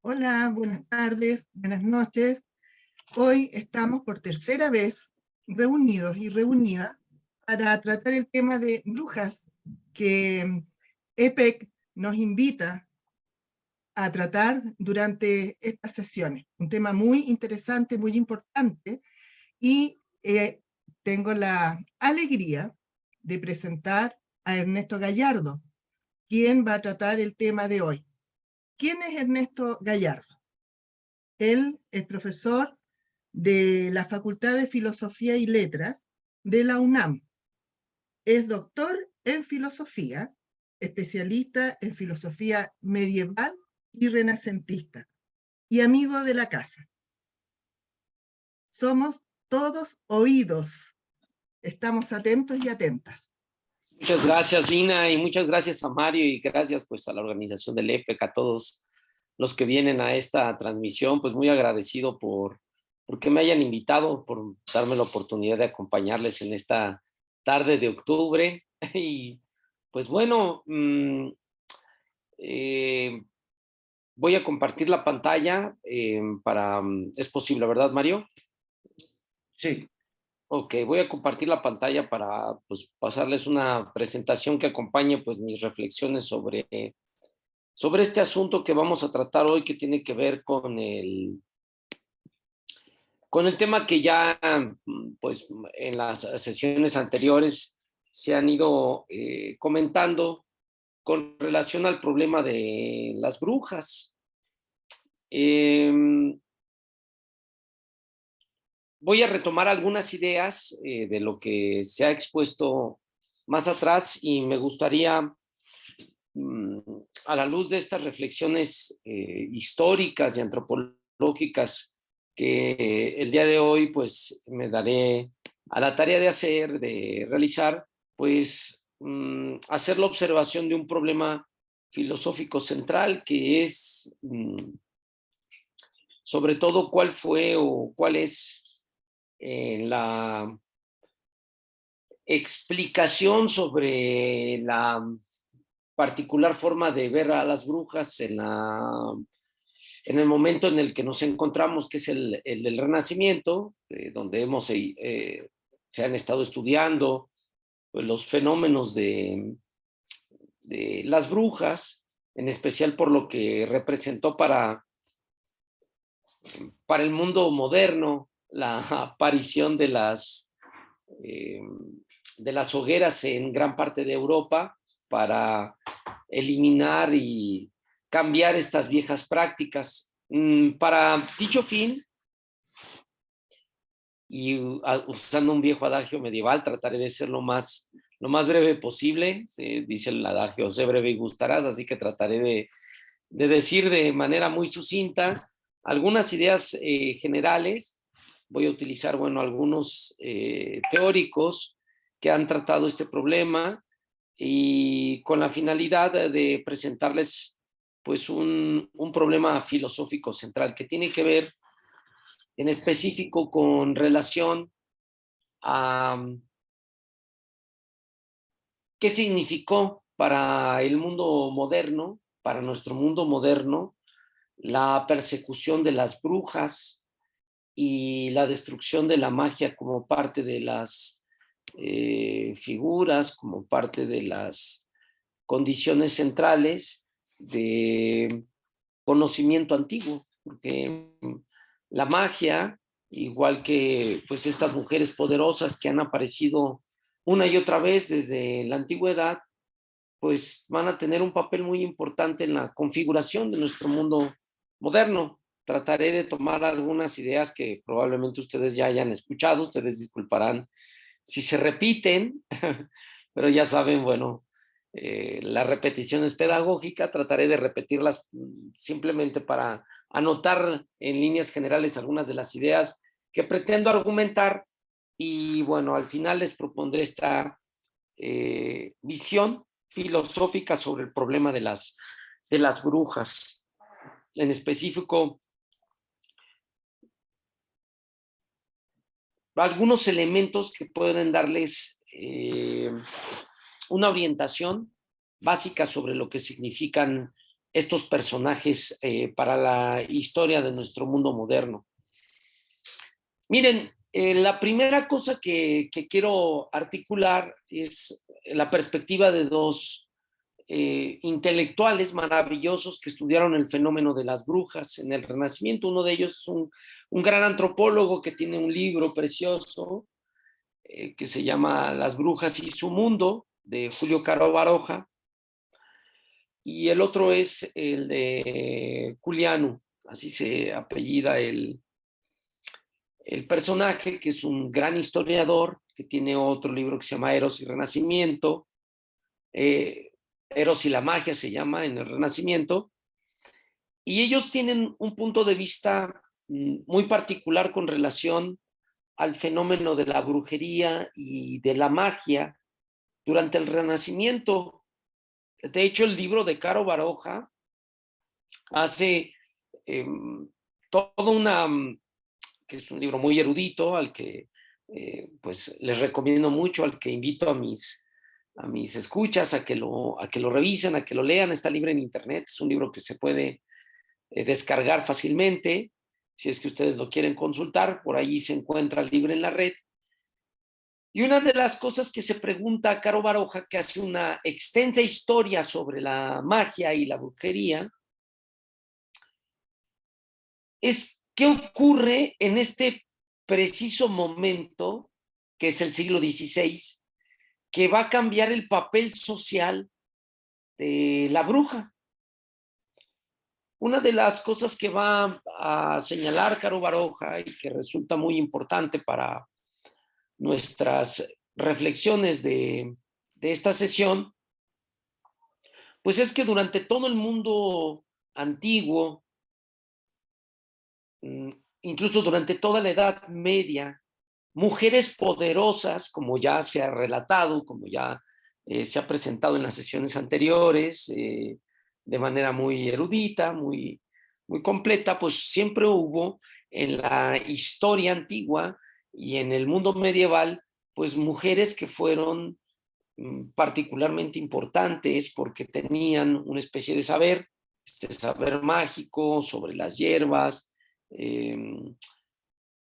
Hola, buenas tardes, buenas noches. Hoy estamos por tercera vez reunidos y reunidas para tratar el tema de brujas que EPEC nos invita a tratar durante estas sesiones. Un tema muy interesante, muy importante, y tengo la alegría de presentar a Ernesto Gallardo, quien va a tratar el tema de hoy. ¿Quién es Ernesto Gallardo? Él es profesor de la Facultad de Filosofía y Letras de la UNAM. Es doctor en filosofía, especialista en filosofía medieval y renacentista, y amigo de la casa. Somos todos oídos. Estamos atentos y atentas. Muchas gracias, Lina, y muchas gracias a Mario, y gracias pues a la organización del EPEC, a todos los que vienen a esta transmisión. Pues muy agradecido porque me hayan invitado, por darme la oportunidad de acompañarles en esta tarde de octubre. Y pues bueno, voy a compartir la pantalla es posible, ¿verdad, Mario? Sí. Ok, voy a compartir la pantalla para pues, pasarles una presentación que acompañe pues, mis reflexiones sobre este asunto que vamos a tratar hoy, que tiene que ver con el tema que ya pues, en las sesiones anteriores se han ido comentando con relación al problema de las brujas. Voy a retomar algunas ideas de lo que se ha expuesto más atrás, y me gustaría, a la luz de estas reflexiones históricas y antropológicas que el día de hoy pues me daré a la tarea de realizar, pues hacer la observación de un problema filosófico central, que es sobre todo cuál fue o cuál es la explicación sobre la particular forma de ver a las brujas en el momento en el que nos encontramos, que es el del Renacimiento, donde se han estado estudiando pues, los fenómenos de las brujas, en especial por lo que representó para el mundo moderno la aparición de las hogueras en gran parte de Europa, para eliminar y cambiar estas viejas prácticas. Para dicho fin, y usando un viejo adagio medieval, trataré de ser lo más breve posible. Dice el adagio, sé breve y gustarás, así que trataré de decir de manera muy sucinta algunas ideas generales. Voy a utilizar, algunos teóricos que han tratado este problema, y con la finalidad de presentarles pues un problema filosófico central que tiene que ver en específico con relación a qué significó para el mundo moderno, para nuestro mundo moderno, la persecución de las brujas y la destrucción de la magia como parte de las figuras, como parte de las condiciones centrales de conocimiento antiguo, porque la magia, igual que pues estas mujeres poderosas que han aparecido una y otra vez desde la antigüedad, pues van a tener un papel muy importante en la configuración de nuestro mundo moderno. Trataré de tomar algunas ideas que probablemente ustedes ya hayan escuchado, ustedes disculparán si se repiten, pero ya saben, la repetición es pedagógica. Trataré de repetirlas simplemente para anotar en líneas generales algunas de las ideas que pretendo argumentar, y al final les propondré esta visión filosófica sobre el problema de las brujas. En específico, algunos elementos que pueden darles una orientación básica sobre lo que significan estos personajes para la historia de nuestro mundo moderno. Miren, la primera cosa que quiero articular es la perspectiva de dos intelectuales maravillosos que estudiaron el fenómeno de las brujas en el Renacimiento. Uno de ellos es un gran antropólogo que tiene un libro precioso que se llama Las brujas y su mundo, de Julio Caro Baroja, y el otro es el de Culianu, así se apellida el personaje, que es un gran historiador, que tiene otro libro que se llama Eros y Renacimiento, Eros y la magia se llama en el Renacimiento, y ellos tienen un punto de vista muy particular con relación al fenómeno de la brujería y de la magia durante el Renacimiento. De hecho, el libro de Caro Baroja hace toda una, que es un libro muy erudito, al que pues les recomiendo mucho, al que invito a mis escuchas a que lo revisen, a que lo lean. Está libre en internet, es un libro que se puede descargar fácilmente, si es que ustedes lo quieren consultar, por ahí se encuentra libre en la red. Y una de las cosas que se pregunta a Caro Baroja, que hace una extensa historia sobre la magia y la brujería, es qué ocurre en este preciso momento, que es el siglo XVI, que va a cambiar el papel social de la bruja. Una de las cosas que va a señalar Caro Baroja y que resulta muy importante para nuestras reflexiones de esta sesión, pues es que durante todo el mundo antiguo, incluso durante toda la Edad Media, mujeres poderosas, como ya se ha relatado, como ya se ha presentado en las sesiones anteriores, de manera muy erudita, muy completa, pues siempre hubo en la historia antigua y en el mundo medieval, pues mujeres que fueron particularmente importantes porque tenían una especie de saber, saber mágico sobre las hierbas.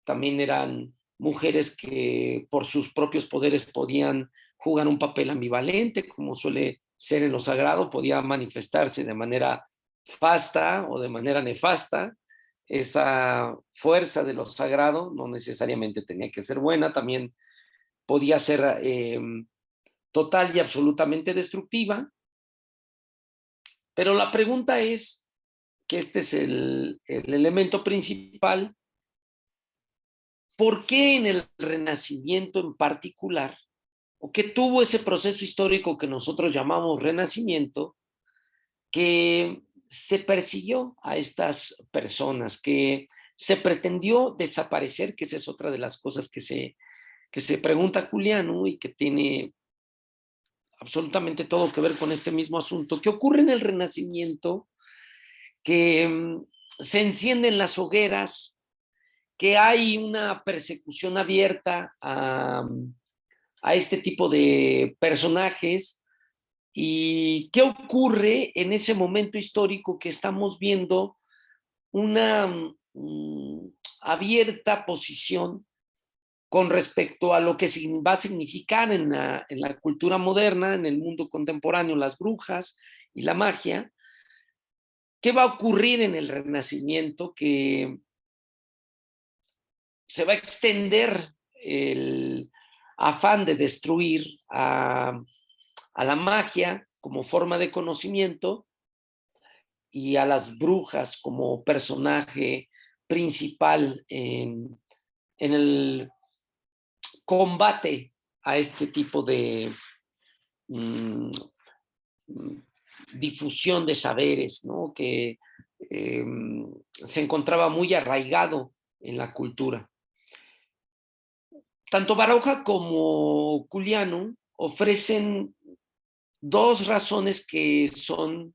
También eran mujeres que por sus propios poderes podían jugar un papel ambivalente, como suele ser en lo sagrado, podía manifestarse de manera fasta o de manera nefasta. Esa fuerza de lo sagrado no necesariamente tenía que ser buena, también podía ser total y absolutamente destructiva. Pero la pregunta es, que este es el elemento principal, ¿por qué en el Renacimiento en particular, o qué tuvo ese proceso histórico que nosotros llamamos Renacimiento, que se persiguió a estas personas, que se pretendió desaparecer, que esa es otra de las cosas que se pregunta Culianu y que tiene absolutamente todo que ver con este mismo asunto? ¿Qué ocurre en el Renacimiento? Que se encienden las hogueras, que hay una persecución abierta a este tipo de personajes. ¿Y qué ocurre en ese momento histórico que estamos viendo una abierta posición con respecto a lo que va a significar en la cultura moderna, en el mundo contemporáneo, las brujas y la magia? ¿Qué va a ocurrir en el Renacimiento? Que se va a extender el afán de destruir a la magia como forma de conocimiento y a las brujas como personaje principal en el combate a este tipo de difusión de saberes, ¿no? Que se encontraba muy arraigado en la cultura. Tanto Baroja como Culianu ofrecen dos razones que son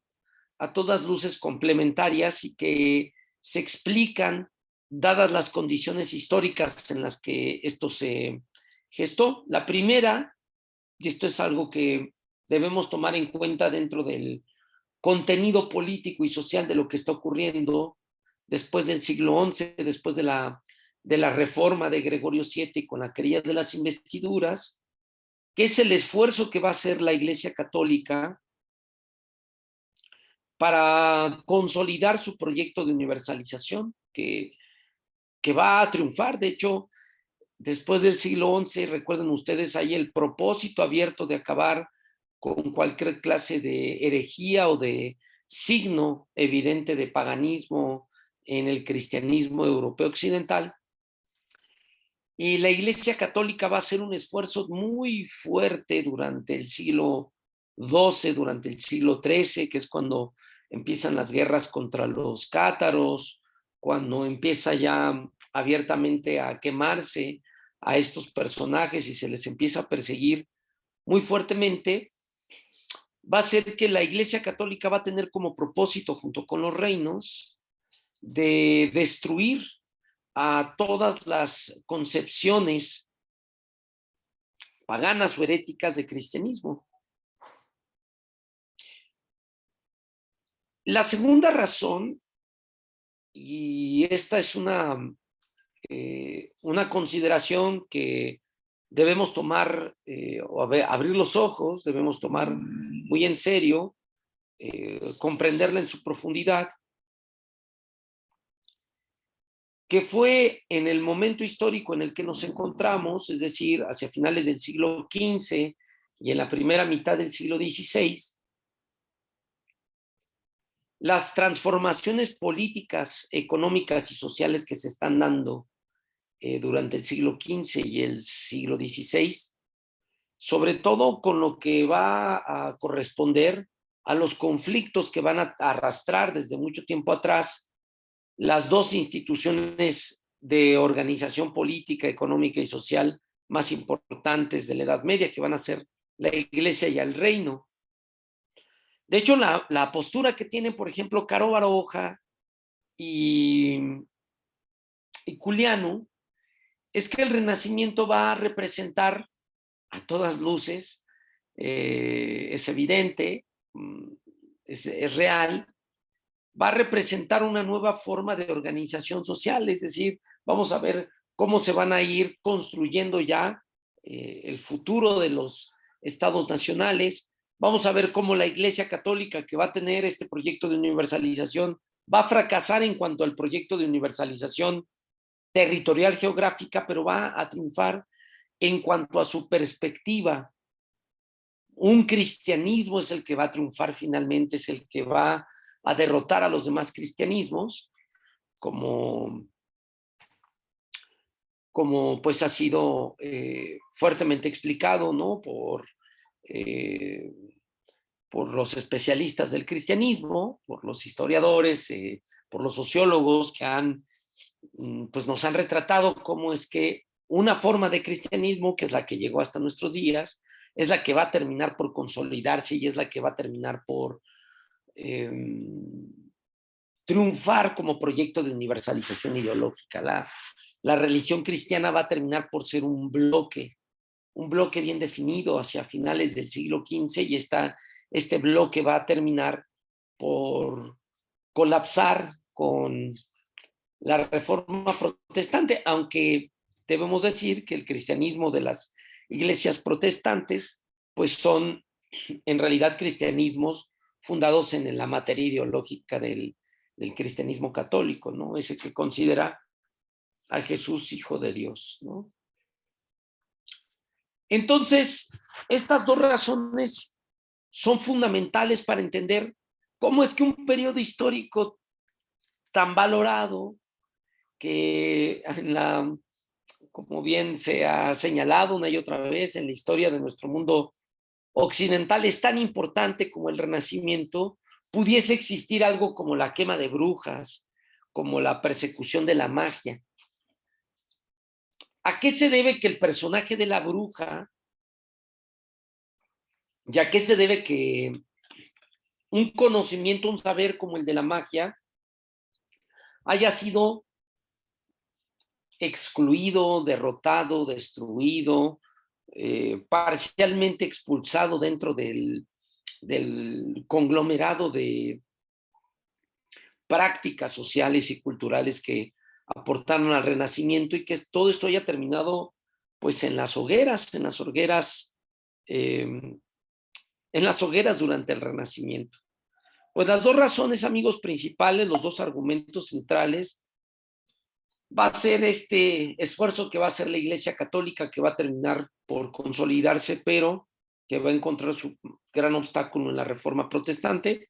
a todas luces complementarias y que se explican dadas las condiciones históricas en las que esto se gestó. La primera, y esto es algo que debemos tomar en cuenta dentro del contenido político y social de lo que está ocurriendo después del siglo XI, después de la reforma de Gregorio VII con la querella de las investiduras, que es el esfuerzo que va a hacer la Iglesia Católica para consolidar su proyecto de universalización, que va a triunfar. De hecho, después del siglo XI, recuerden ustedes, hay el propósito abierto de acabar con cualquier clase de herejía o de signo evidente de paganismo en el cristianismo europeo occidental. Y la Iglesia Católica va a hacer un esfuerzo muy fuerte durante el siglo XII, durante el siglo XIII, que es cuando empiezan las guerras contra los cátaros, cuando empieza ya abiertamente a quemarse a estos personajes y se les empieza a perseguir muy fuertemente. Va a ser que la Iglesia Católica va a tener como propósito, junto con los reinos, de destruir a todas las concepciones paganas o heréticas de cristianismo. La segunda razón, y esta es una consideración que debemos tomar o abrir los ojos, debemos tomar muy en serio, comprenderla en su profundidad, que fue en el momento histórico en el que nos encontramos, es decir, hacia finales del siglo XV y en la primera mitad del siglo XVI, las transformaciones políticas, económicas y sociales que se están dando durante el siglo XV y el siglo XVI, sobre todo con lo que va a corresponder a los conflictos que van a arrastrar desde mucho tiempo atrás las dos instituciones de organización política, económica y social más importantes de la Edad Media, que van a ser la Iglesia y el Reino. De hecho, la postura que tienen, por ejemplo, Caro Baroja y Culianu, es que el Renacimiento va a representar a todas luces, es evidente, es real, va a representar una nueva forma de organización social, es decir, vamos a ver cómo se van a ir construyendo ya el futuro de los estados nacionales, vamos a ver cómo la Iglesia Católica, que va a tener este proyecto de universalización, va a fracasar en cuanto al proyecto de universalización territorial geográfica, pero va a triunfar en cuanto a su perspectiva. Un cristianismo es el que va a triunfar finalmente, es el que va a derrotar a los demás cristianismos, como pues ha sido fuertemente explicado, ¿no? Por los especialistas del cristianismo, por los historiadores, por los sociólogos que pues nos han retratado cómo es que una forma de cristianismo, que es la que llegó hasta nuestros días, es la que va a terminar por consolidarse y es la que va a terminar por triunfar como proyecto de universalización ideológica. La religión cristiana va a terminar por ser un bloque bien definido hacia finales del siglo XV y este bloque va a terminar por colapsar con la reforma protestante, aunque debemos decir que el cristianismo de las iglesias protestantes pues son en realidad cristianismos fundados en la materia ideológica del cristianismo católico, ¿no? Ese que considera a Jesús hijo de Dios, ¿no? Entonces, estas dos razones son fundamentales para entender cómo es que un periodo histórico tan valorado, que como bien se ha señalado una y otra vez en la historia de nuestro mundo occidental, es tan importante como el Renacimiento, pudiese existir algo como la quema de brujas, como la persecución de la magia. ¿A qué se debe que el personaje de la bruja, y a qué se debe que un conocimiento, un saber como el de la magia, haya sido excluido, derrotado, destruido, parcialmente expulsado dentro del del conglomerado de prácticas sociales y culturales que aportaron al Renacimiento, y que todo esto haya terminado pues en las hogueras durante el Renacimiento. Pues las dos razones, amigos, principales, los dos argumentos centrales, va a ser este esfuerzo que va a hacer la Iglesia Católica, que va a terminar por consolidarse, pero que va a encontrar su gran obstáculo en la Reforma Protestante.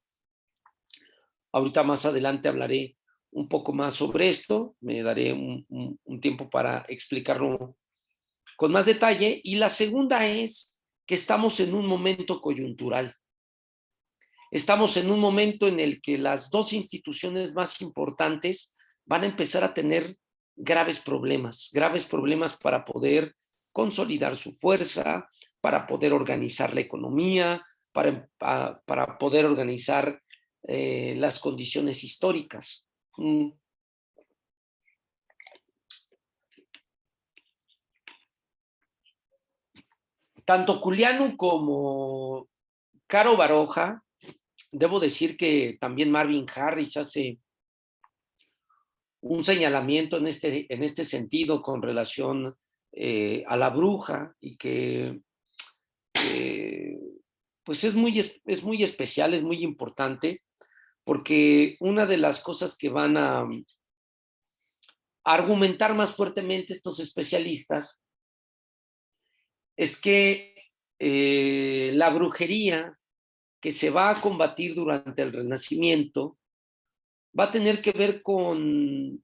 Ahorita más adelante hablaré un poco más sobre esto, me daré un tiempo para explicarlo con más detalle. Y la segunda es que estamos en un momento coyuntural. Estamos en un momento en el que las dos instituciones más importantes van a empezar a tener graves problemas para poder consolidar su fuerza, para poder organizar la economía, para poder organizar las condiciones históricas. Tanto Culianu como Caro Baroja, debo decir que también Marvin Harris hace un señalamiento en este sentido con relación a la bruja, y que pues es muy especial, es muy importante, porque una de las cosas que van a argumentar más fuertemente estos especialistas es que la brujería que se va a combatir durante el Renacimiento va a tener que ver con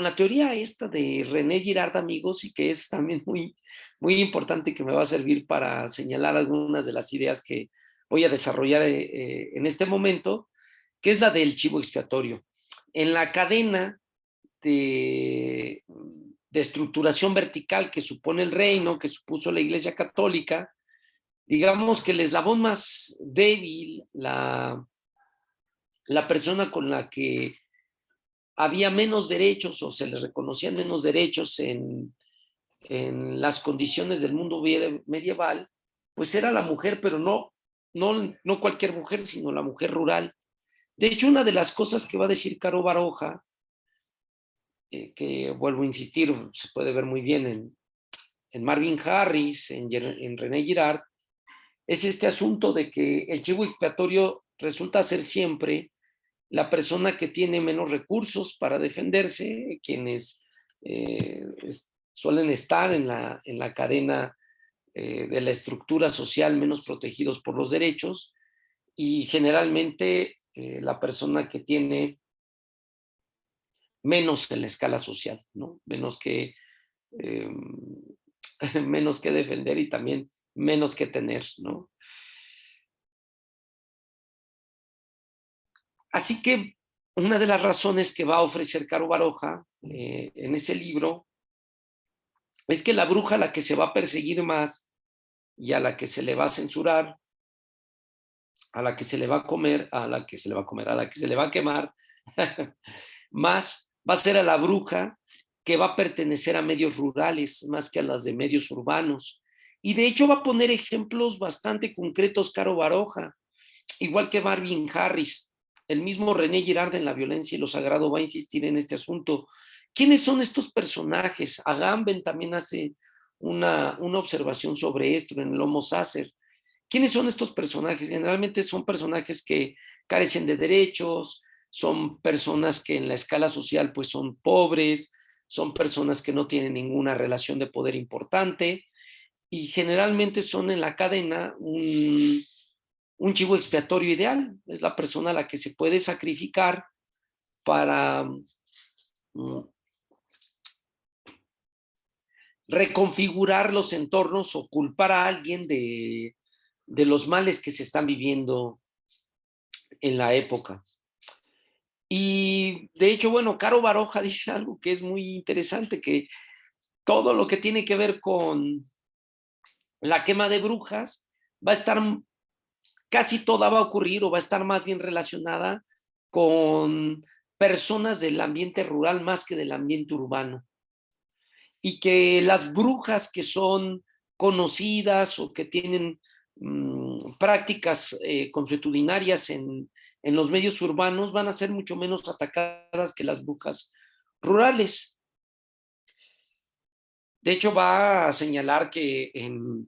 la teoría esta de René Girard, amigos, y que es también muy, muy importante, que me va a servir para señalar algunas de las ideas que voy a desarrollar en este momento, que es la del chivo expiatorio. En la cadena de estructuración vertical que supone el reino, que supuso la Iglesia Católica, digamos que el eslabón más débil, la persona con la que había menos derechos o se les reconocían menos derechos en las condiciones del mundo medieval, pues era la mujer, pero no cualquier mujer, sino la mujer rural. De hecho, una de las cosas que va a decir Caro Baroja, que vuelvo a insistir, se puede ver muy bien en Marvin Harris, en René Girard, es este asunto de que el chivo expiatorio resulta ser siempre la persona que tiene menos recursos para defenderse, quienes suelen estar en la cadena de la estructura social menos protegidos por los derechos, y generalmente la persona que tiene menos en la escala social, ¿no? Menos que defender, y también menos que tener, ¿no? Así que una de las razones que va a ofrecer Caro Baroja en ese libro es que la bruja a la que se va a perseguir más, y a la que se le va a censurar, a la que se le va a comer, a la que se le va a quemar, más va a ser a la bruja que va a pertenecer a medios rurales más que a las de medios urbanos. Y de hecho va a poner ejemplos bastante concretos Caro Baroja, igual que Marvin Harris. El mismo René Girard en La violencia y lo sagrado va a insistir en este asunto. ¿Quiénes son estos personajes? Agamben también hace una observación sobre esto en el Homo Sacer. ¿Quiénes son estos personajes? Generalmente son personajes que carecen de derechos, son personas que en la escala social pues son pobres, son personas que no tienen ninguna relación de poder importante, y generalmente son en la cadena un chivo expiatorio ideal. Es la persona a la que se puede sacrificar para reconfigurar los entornos o culpar a alguien de los males que se están viviendo en la época. Y de hecho, bueno, Caro Baroja dice algo que es muy interesante, que todo lo que tiene que ver con la quema de brujas va a estar, casi toda va a ocurrir, o va a estar más bien relacionada con personas del ambiente rural más que del ambiente urbano. Y que las brujas que son conocidas o que tienen prácticas consuetudinarias en los medios urbanos van a ser mucho menos atacadas que las brujas rurales. De hecho, va a señalar que,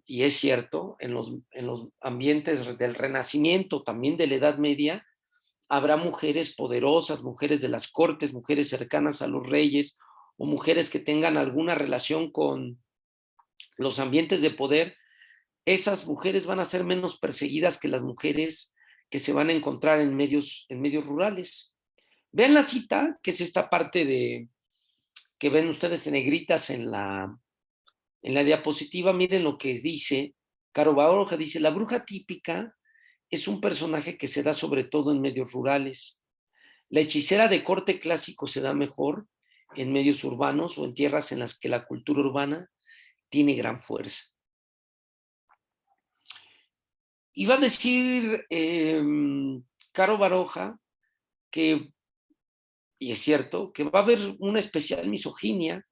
y es cierto, en los ambientes del Renacimiento, también de la Edad Media, habrá mujeres poderosas, mujeres de las cortes, mujeres cercanas a los reyes, o mujeres que tengan alguna relación con los ambientes de poder. Esas mujeres van a ser menos perseguidas que las mujeres que se van a encontrar en medios rurales. Vean la cita, que es esta parte que ven ustedes en negritas en la diapositiva. Miren lo que dice Caro Baroja. Dice: la bruja típica es un personaje que se da sobre todo en medios rurales. La hechicera de corte clásico se da mejor en medios urbanos o en tierras en las que la cultura urbana tiene gran fuerza. Iba a decir Caro Baroja que, y es cierto, que va a haber una especial misoginia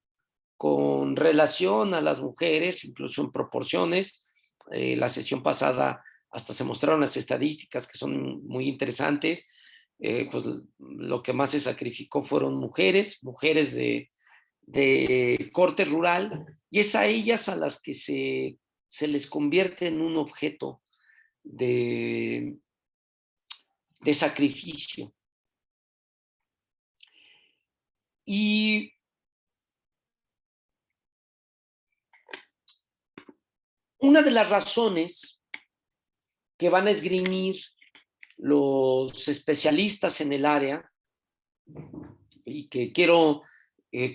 con relación a las mujeres, incluso en proporciones. La sesión pasada hasta se mostraron las estadísticas que son muy interesantes. Pues lo que más se sacrificó fueron mujeres de corte rural, y es a ellas a las que se les convierte en un objeto de sacrificio. Y una de las razones que van a esgrimir los especialistas en el área, y que quiero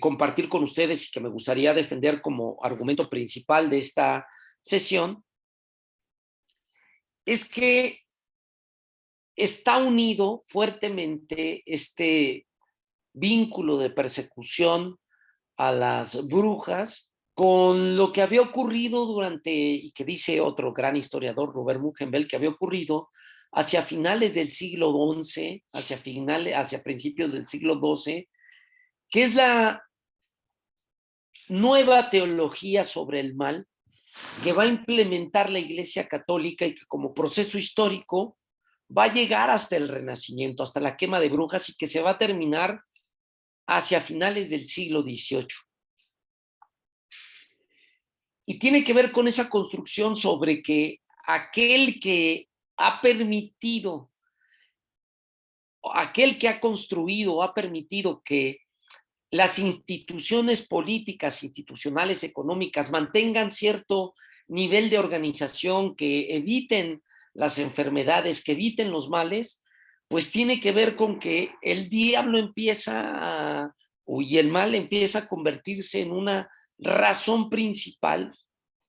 compartir con ustedes y que me gustaría defender como argumento principal de esta sesión, es que está unido fuertemente este vínculo de persecución a las brujas con lo que había ocurrido durante, y que dice otro gran historiador, Robert Mugenbel, que había ocurrido hacia finales del siglo XI, hacia principios del siglo XII, que es la nueva teología sobre el mal que va a implementar la Iglesia Católica, y que como proceso histórico va a llegar hasta el Renacimiento, hasta la quema de brujas, y que se va a terminar hacia finales del siglo XVIII. Y tiene que ver con esa construcción sobre que aquel que ha permitido, aquel que ha construido o ha permitido que las instituciones políticas, institucionales, económicas mantengan cierto nivel de organización, que eviten las enfermedades, que eviten los males, pues tiene que ver con que el diablo y el mal empieza a convertirse en una razón principal,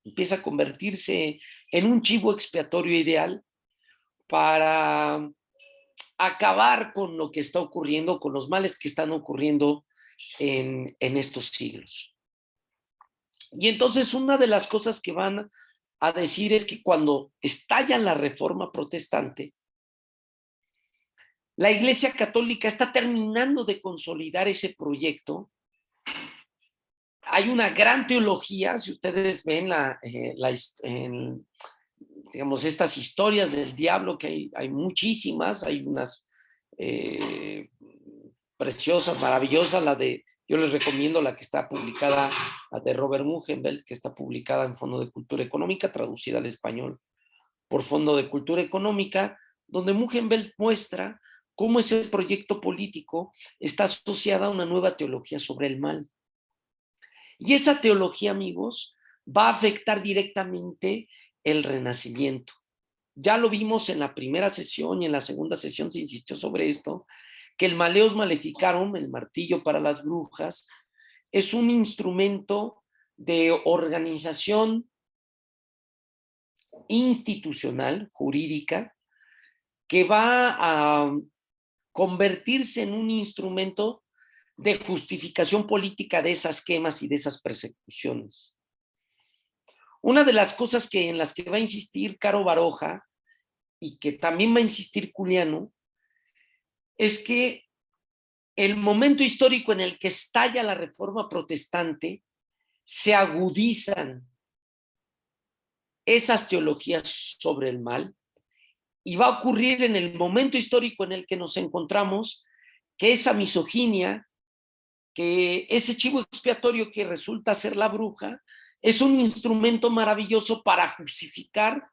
empieza a convertirse en un chivo expiatorio ideal para acabar con lo que está ocurriendo, con los males que están ocurriendo en estos siglos. Y entonces una de las cosas que van a decir es que cuando estalla la Reforma Protestante, la Iglesia Católica está terminando de consolidar ese proyecto. Hay una gran teología, si ustedes ven digamos, estas historias del diablo, que hay muchísimas, hay unas preciosas, maravillosas. Yo les recomiendo la que está publicada, la de Robert Mugenbel, que está publicada en Fondo de Cultura Económica, traducida al español por Fondo de Cultura Económica, donde Mugenbel muestra cómo ese proyecto político está asociado a una nueva teología sobre el mal. Y esa teología, amigos, va a afectar directamente el Renacimiento. Ya lo vimos en la primera sesión, y en la segunda sesión se insistió sobre esto, que el Maleus Maleficarum, el martillo para las brujas, es un instrumento de organización institucional, jurídica, que va a convertirse en un instrumento de justificación política de esas quemas y de esas persecuciones. Una de las cosas en las que va a insistir Caro Baroja, y que también va a insistir Culiano, es que el momento histórico en el que estalla la Reforma Protestante se agudizan esas teologías sobre el mal, y va a ocurrir en el momento histórico en el que nos encontramos, que esa misoginia, que ese chivo expiatorio que resulta ser la bruja, es un instrumento maravilloso para justificar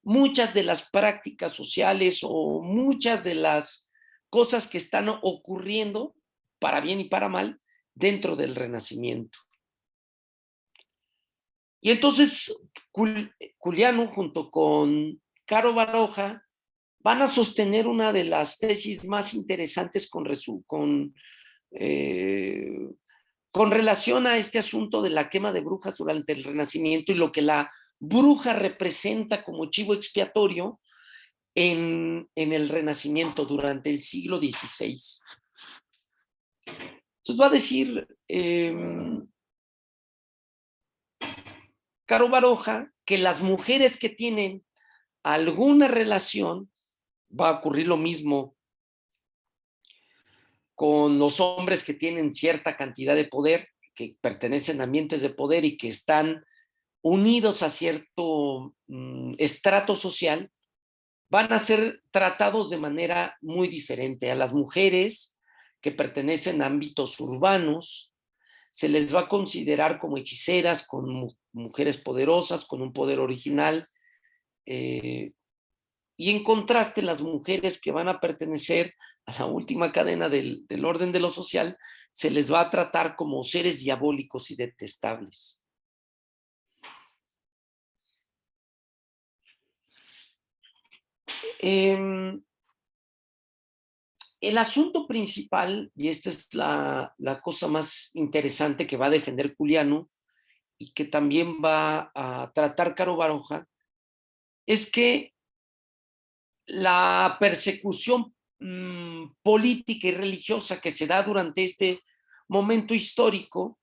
muchas de las prácticas sociales o muchas de las cosas que están ocurriendo, para bien y para mal, dentro del Renacimiento. Y entonces Culianu junto con Caro Baroja van a sostener una de las tesis más interesantes con relación a este asunto de la quema de brujas durante el Renacimiento y lo que la bruja representa como chivo expiatorio en el Renacimiento durante el siglo XVI. Entonces va a decir Caro Baroja que las mujeres que tienen alguna relación, va a ocurrir lo mismo con los hombres que tienen cierta cantidad de poder, que pertenecen a ambientes de poder y que están unidos a cierto estrato social, van a ser tratados de manera muy diferente. A las mujeres que pertenecen a ámbitos urbanos se les va a considerar como hechiceras, como mujeres poderosas, con un poder original, y en contraste las mujeres que van a pertenecer a la última cadena del orden de lo social, se les va a tratar como seres diabólicos y detestables. El asunto principal, y esta es la cosa más interesante que va a defender Culianu y que también va a tratar Caro Baroja, es que la persecución política y religiosa que se da durante este momento histórico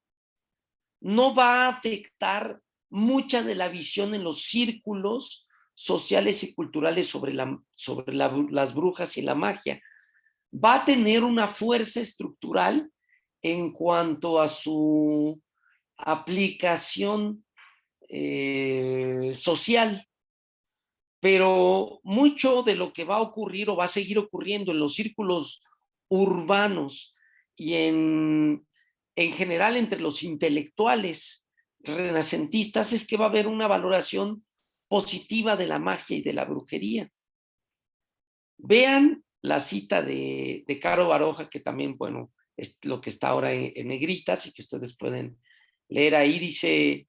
no va a afectar mucha de la visión en los círculos sociales y culturales sobre las brujas y la magia. Va a tener una fuerza estructural en cuanto a su aplicación social, pero mucho de lo que va a ocurrir o va a seguir ocurriendo en los círculos urbanos y en general entre los intelectuales renacentistas es que va a haber una valoración positiva de la magia y de la brujería. Vean la cita de Caro Baroja, que también, bueno, es lo que está ahora en negritas y que ustedes pueden leer ahí. Dice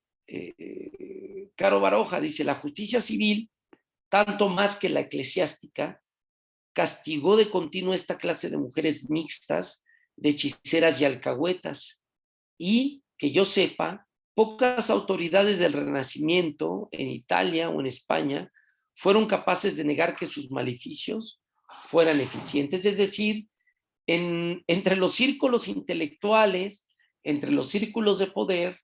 Caro Baroja, dice: la justicia civil, tanto más que la eclesiástica, castigó de continuo esta clase de mujeres mixtas, de hechiceras y alcahuetas, y que yo sepa, pocas autoridades del Renacimiento en Italia o en España fueron capaces de negar que sus maleficios fueran eficientes. Es decir, entre los círculos intelectuales, entre los círculos de poder,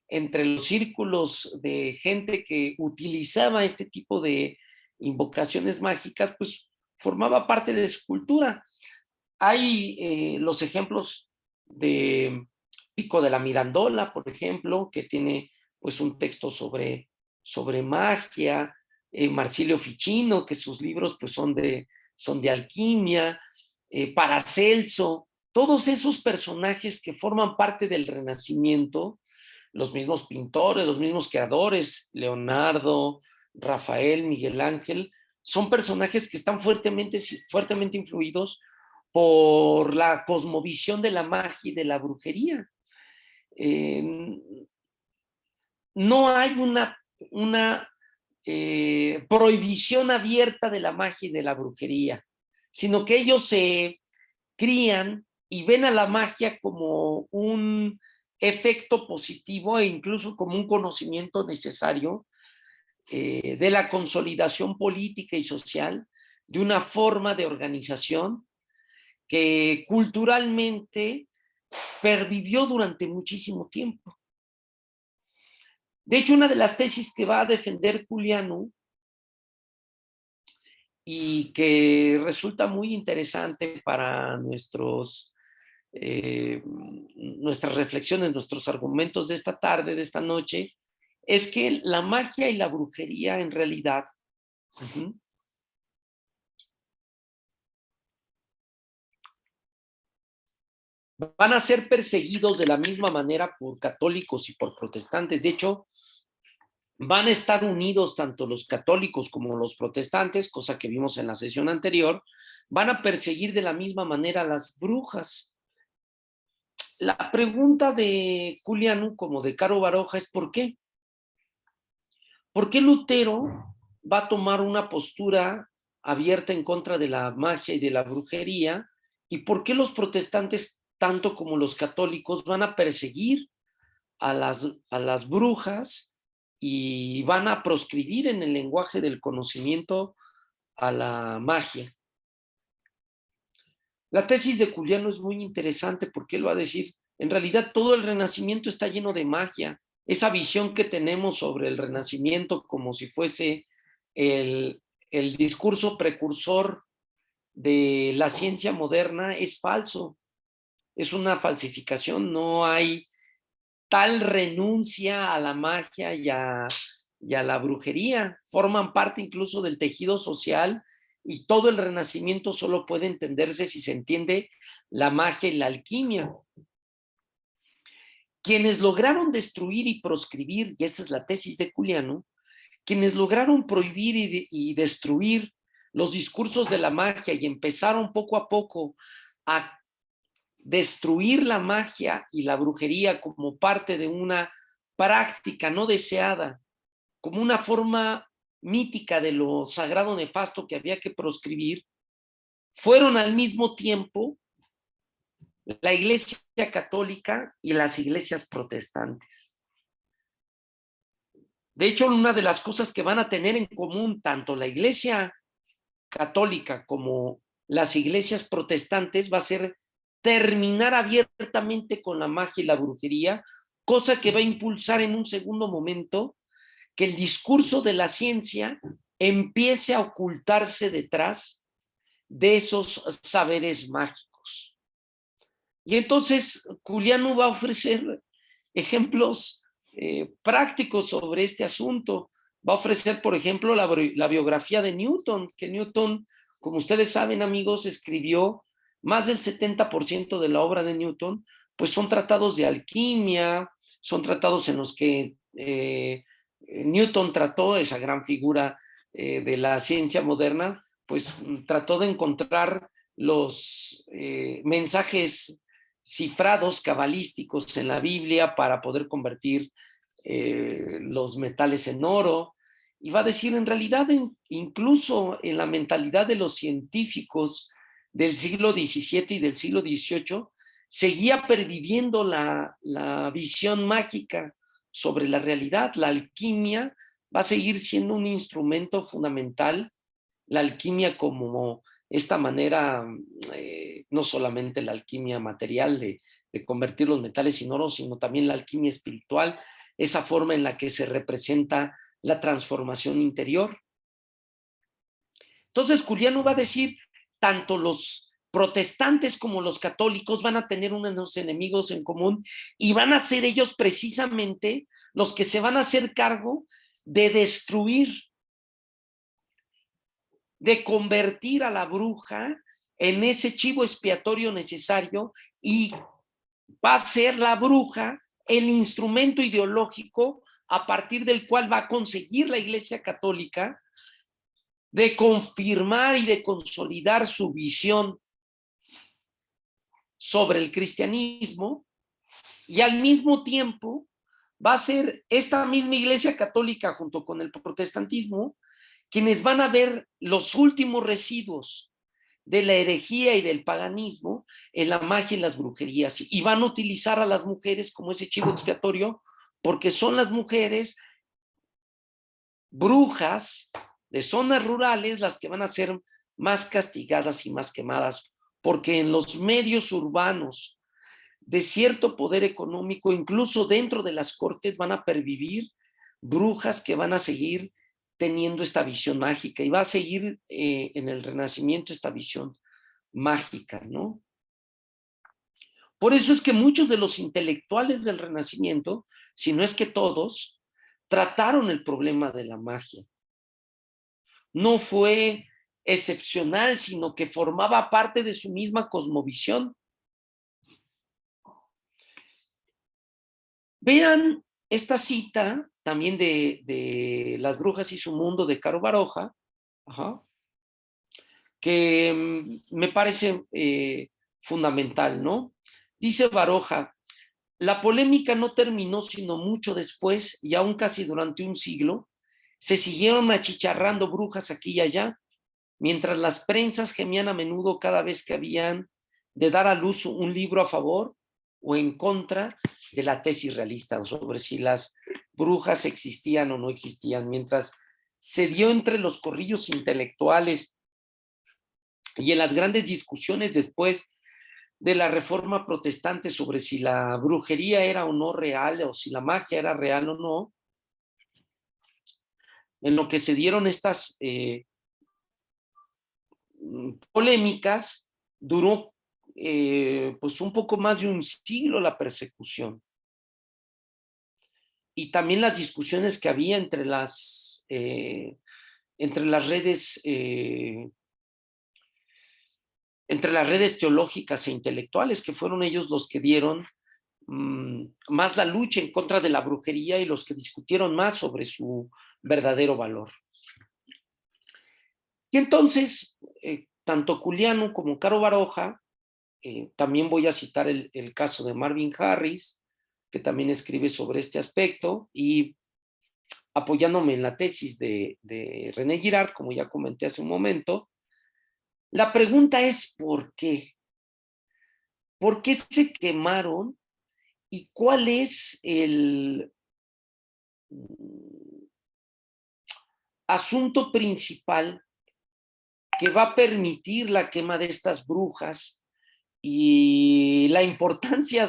entre los círculos de gente que utilizaba este tipo de invocaciones mágicas, pues formaba parte de su cultura. Hay los ejemplos de Pico de la Mirandola, por ejemplo, que tiene pues un texto sobre magia, Marsilio Ficino, que sus libros pues son de alquimia, Paracelso, todos esos personajes que forman parte del Renacimiento, los mismos pintores, los mismos creadores, Leonardo, Rafael, Miguel Ángel, son personajes que están fuertemente influidos por la cosmovisión de la magia y de la brujería. No hay una prohibición abierta de la magia y de la brujería, sino que ellos se crían y ven a la magia como un efecto positivo e incluso como un conocimiento necesario de la consolidación política y social de una forma de organización que culturalmente pervivió durante muchísimo tiempo. De hecho, una de las tesis que va a defender Culianu y que resulta muy interesante para nuestras reflexiones, nuestros argumentos de esta tarde, de esta noche, es que la magia y la brujería en realidad van a ser perseguidos de la misma manera por católicos y por protestantes. De hecho, van a estar unidos tanto los católicos como los protestantes, cosa que vimos en la sesión anterior, van a perseguir de la misma manera a las brujas. La pregunta de Juliano, como de Caro Baroja, es ¿por qué? ¿Por qué Lutero va a tomar una postura abierta en contra de la magia y de la brujería? ¿Y por qué los protestantes, tanto como los católicos, van a perseguir a las brujas y van a proscribir en el lenguaje del conocimiento a la magia? La tesis de Juliano es muy interesante porque él va a decir, en realidad todo el Renacimiento está lleno de magia. Esa visión que tenemos sobre el Renacimiento como si fuese el discurso precursor de la ciencia moderna es falso. Es una falsificación. No hay tal renuncia a la magia y a la brujería. Forman parte incluso del tejido social y todo el Renacimiento solo puede entenderse si se entiende la magia y la alquimia. Quienes lograron destruir y proscribir, y esa es la tesis de Juliano, quienes lograron prohibir y destruir los discursos de la magia y empezaron poco a poco a destruir la magia y la brujería como parte de una práctica no deseada, como una forma mítica de lo sagrado nefasto que había que proscribir, fueron al mismo tiempo la Iglesia Católica y las iglesias protestantes. De hecho, una de las cosas que van a tener en común tanto la Iglesia Católica como las iglesias protestantes va a ser terminar abiertamente con la magia y la brujería, cosa que va a impulsar en un segundo momento que el discurso de la ciencia empiece a ocultarse detrás de esos saberes mágicos. Y entonces Juliano va a ofrecer ejemplos prácticos sobre este asunto. Va a ofrecer, por ejemplo, la biografía de Newton, que Newton, como ustedes saben, amigos, escribió más del 70% de la obra de Newton, pues son tratados de alquimia, son tratados en los que Newton trató, esa gran figura de la ciencia moderna, pues trató de encontrar los mensajes cifrados cabalísticos en la Biblia para poder convertir los metales en oro. Y va a decir, en realidad, incluso en la mentalidad de los científicos del siglo XVII y del siglo XVIII, seguía perviviendo la visión mágica sobre la realidad. La alquimia va a seguir siendo un instrumento fundamental, la alquimia como esta manera, no solamente la alquimia material de convertir los metales en oro, sino también la alquimia espiritual, esa forma en la que se representa la transformación interior. Entonces, Juliano va a decir, tanto los protestantes como los católicos van a tener unos enemigos en común y van a ser ellos precisamente los que se van a hacer cargo de destruir, de convertir a la bruja en ese chivo expiatorio necesario, y va a ser la bruja el instrumento ideológico a partir del cual va a conseguir la Iglesia Católica de confirmar y de consolidar su visión sobre el cristianismo, y al mismo tiempo va a ser esta misma Iglesia Católica junto con el protestantismo quienes van a ver los últimos residuos de la herejía y del paganismo en la magia y las brujerías, y van a utilizar a las mujeres como ese chivo expiatorio, porque son las mujeres brujas de zonas rurales las que van a ser más castigadas y más quemadas, porque en los medios urbanos de cierto poder económico, incluso dentro de las cortes, van a pervivir brujas que van a seguir teniendo esta visión mágica, y va a seguir en el Renacimiento esta visión mágica, ¿no? Por eso es que muchos de los intelectuales del Renacimiento, si no es que todos, trataron el problema de la magia. No fue excepcional, sino que formaba parte de su misma cosmovisión. Vean esta cita también de Las brujas y su mundo de Caro Baroja, que me parece fundamental, ¿no? Dice Baroja: la polémica no terminó sino mucho después, y aún casi durante un siglo, se siguieron achicharrando brujas aquí y allá, mientras las prensas gemían a menudo cada vez que habían de dar a luz un libro a favor o en contra de la tesis realista, sobre si las brujas existían o no existían, mientras se dio entre los corrillos intelectuales y en las grandes discusiones después de la Reforma Protestante sobre si la brujería era o no real, o si la magia era real o no, en lo que se dieron estas polémicas, duró pues un poco más de un siglo la persecución. Y también las discusiones que había entre las redes teológicas e intelectuales, que fueron ellos los que dieron más la lucha en contra de la brujería y los que discutieron más sobre su verdadero valor. Y entonces, tanto Culianu como Caro Baroja, también voy a citar el caso de Marvin Harris, que también escribe sobre este aspecto, y apoyándome en la tesis de René Girard, como ya comenté hace un momento, la pregunta es ¿por qué? ¿Por qué se quemaron? ¿Y cuál es el asunto principal que va a permitir la quema de estas brujas y la importancia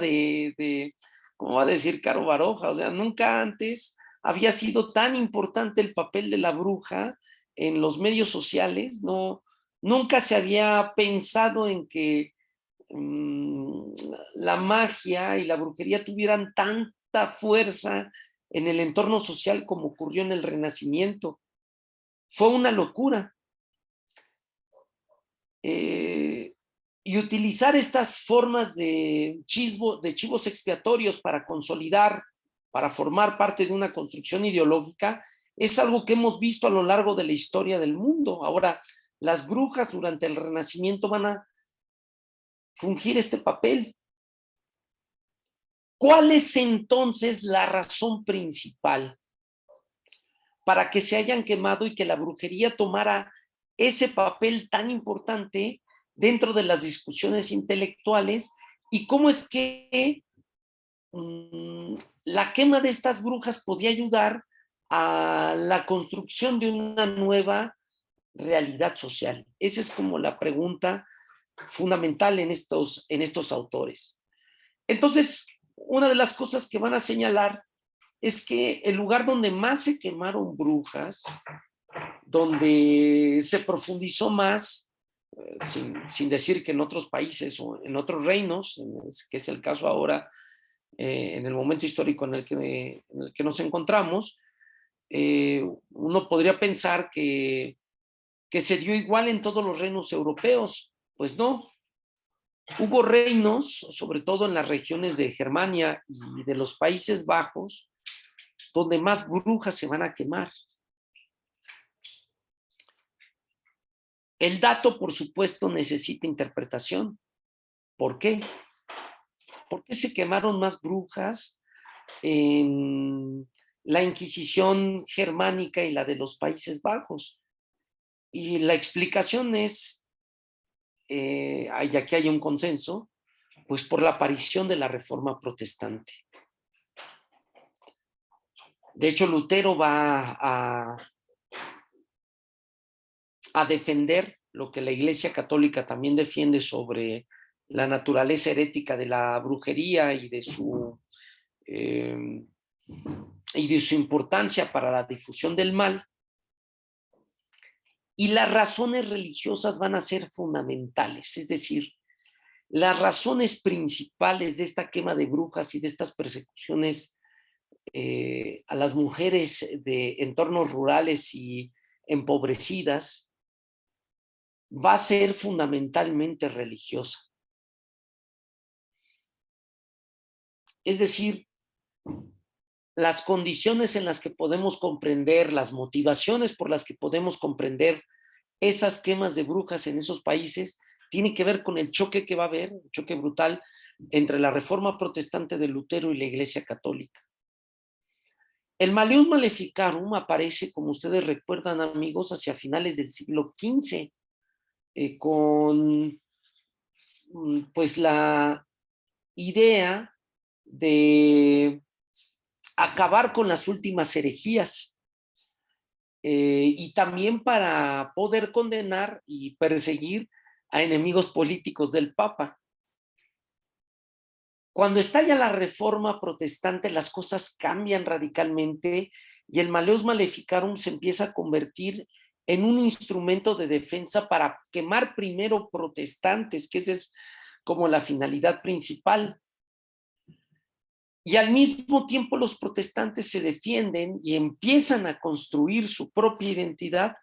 ¿cómo va a decir Caro Baroja? O sea, nunca antes había sido tan importante el papel de la bruja en los medios sociales, no, nunca se había pensado en que la magia y la brujería tuvieran tanta fuerza en el entorno social como ocurrió en el Renacimiento. Fue una locura. Y utilizar estas formas de chivos expiatorios para consolidar, para formar parte de una construcción ideológica, es algo que hemos visto a lo largo de la historia del mundo. Ahora, las brujas durante el Renacimiento van a fungir este papel. ¿Cuál es entonces la razón principal para que se hayan quemado y que la brujería tomara ese papel tan importante dentro de las discusiones intelectuales? ¿Y cómo es que la quema de estas brujas podía ayudar a la construcción de una nueva realidad social? Esa es como la pregunta fundamental en estos autores. Entonces, una de las cosas que van a señalar es que el lugar donde más se quemaron brujas, donde se profundizó más, sin decir que en otros países o en otros reinos, que es el caso ahora, en el momento histórico en el que nos encontramos, uno podría pensar que se dio igual en todos los reinos europeos. Pues no. Hubo reinos, sobre todo en las regiones de Germania y de los Países Bajos, donde más brujas se van a quemar. El dato, por supuesto, necesita interpretación. ¿Por qué? ¿Por qué se quemaron más brujas en la Inquisición germánica y la de los Países Bajos? Y la explicación es, y aquí hay un consenso, pues por la aparición de la Reforma Protestante. De hecho, Lutero va a defender lo que la Iglesia Católica también defiende sobre la naturaleza herética de la brujería y de su importancia para la difusión del mal. Y las razones religiosas van a ser fundamentales, es decir, las razones principales de esta quema de brujas y de estas persecuciones a las mujeres de entornos rurales y empobrecidas va a ser fundamentalmente religiosa. Es decir, las condiciones en las que podemos comprender, las motivaciones por las que podemos comprender esas quemas de brujas en esos países, tiene que ver con el choque que va a haber, un choque brutal entre la reforma protestante de Lutero y la Iglesia Católica. El Malleus Maleficarum aparece, como ustedes recuerdan, amigos, hacia finales del siglo XV, con pues la idea de acabar con las últimas herejías y también para poder condenar y perseguir a enemigos políticos del Papa. Cuando estalla la reforma protestante, las cosas cambian radicalmente y el Malleus Maleficarum se empieza a convertir en un instrumento de defensa para quemar primero protestantes, que esa es como la finalidad principal. Y al mismo tiempo los protestantes se defienden y empiezan a construir su propia identidad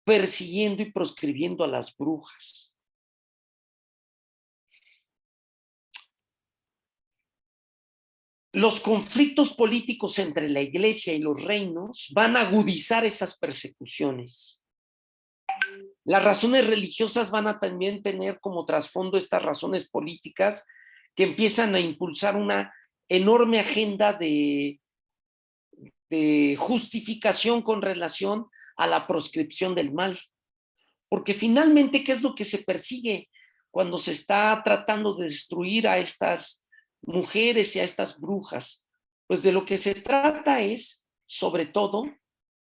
persiguiendo y proscribiendo a las brujas. Los conflictos políticos entre la iglesia y los reinos van a agudizar esas persecuciones. Las razones religiosas van a también tener como trasfondo estas razones políticas que empiezan a impulsar una enorme agenda de justificación con relación a la proscripción del mal. Porque finalmente, ¿qué es lo que se persigue cuando se está tratando de destruir a estas mujeres y a estas brujas? Pues de lo que se trata es, sobre todo,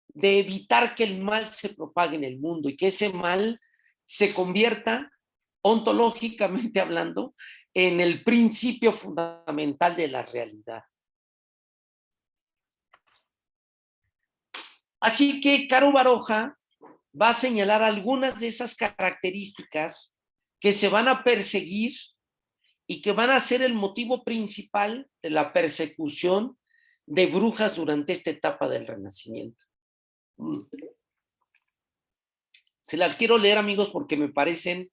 de evitar que el mal se propague en el mundo y que ese mal se convierta, ontológicamente hablando, en el principio fundamental de la realidad. Así que Caro Baroja va a señalar algunas de esas características que se van a perseguir y que van a ser el motivo principal de la persecución de brujas durante esta etapa del Renacimiento. Se las quiero leer, amigos, porque me parecen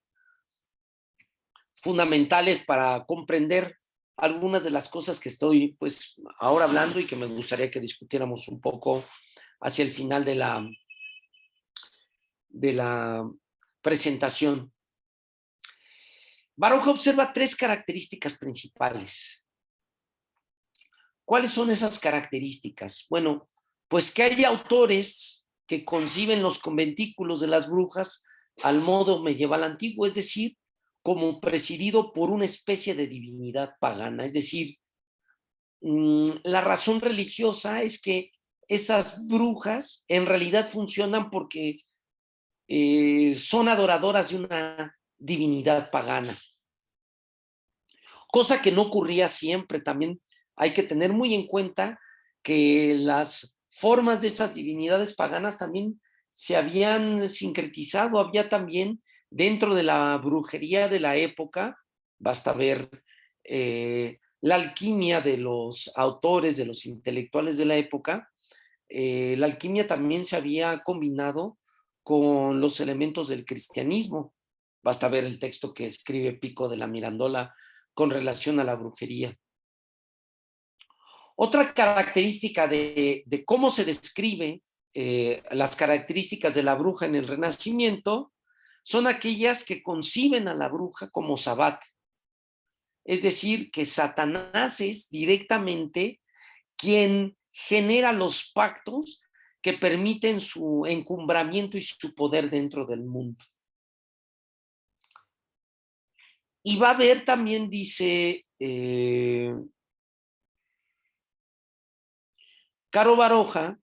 fundamentales para comprender algunas de las cosas que estoy pues ahora hablando y que me gustaría que discutiéramos un poco hacia el final de la presentación. Baroja observa tres características principales. ¿Cuáles son esas características? Bueno, pues que hay autores que conciben los conventículos de las brujas al modo medieval antiguo, es decir, como presidido por una especie de divinidad pagana. Es decir, la razón religiosa es que esas brujas en realidad funcionan porque son adoradoras de una divinidad pagana. Cosa que no ocurría siempre. También hay que tener muy en cuenta que las formas de esas divinidades paganas también se habían sincretizado. Había también dentro de la brujería de la época, basta ver la alquimia de los autores, de los intelectuales de la época, la alquimia también se había combinado con los elementos del cristianismo. Basta ver el texto que escribe Pico de la Mirandola con relación a la brujería. Otra característica de cómo se describe las características de la bruja en el Renacimiento son aquellas que conciben a la bruja como Sabbat. Es decir, que Satanás es directamente quien genera los pactos que permiten su encumbramiento y su poder dentro del mundo. Y va a haber también, dice Caro Baroja,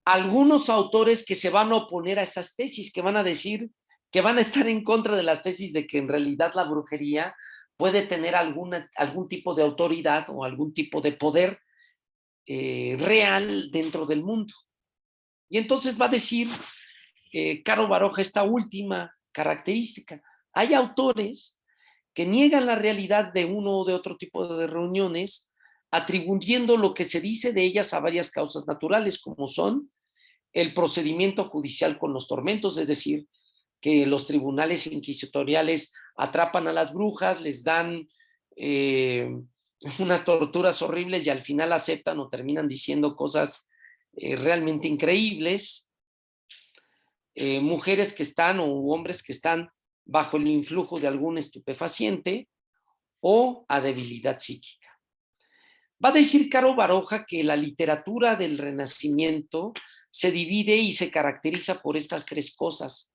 algunos autores que se van a oponer a esas tesis, que van a decir que van a estar en contra de las tesis de que en realidad la brujería puede tener algún tipo de autoridad o algún tipo de poder real dentro del mundo. Y entonces va a decir Caro Baroja esta última característica. Hay autores que niegan la realidad de uno o de otro tipo de reuniones atribuyendo lo que se dice de ellas a varias causas naturales, como son el procedimiento judicial con los tormentos, es decir, que los tribunales inquisitoriales atrapan a las brujas, les dan unas torturas horribles y al final aceptan o terminan diciendo cosas realmente increíbles. Mujeres que están o hombres que están bajo el influjo de algún estupefaciente o a debilidad psíquica. Va a decir Caro Baroja que la literatura del Renacimiento se divide y se caracteriza por estas tres cosas.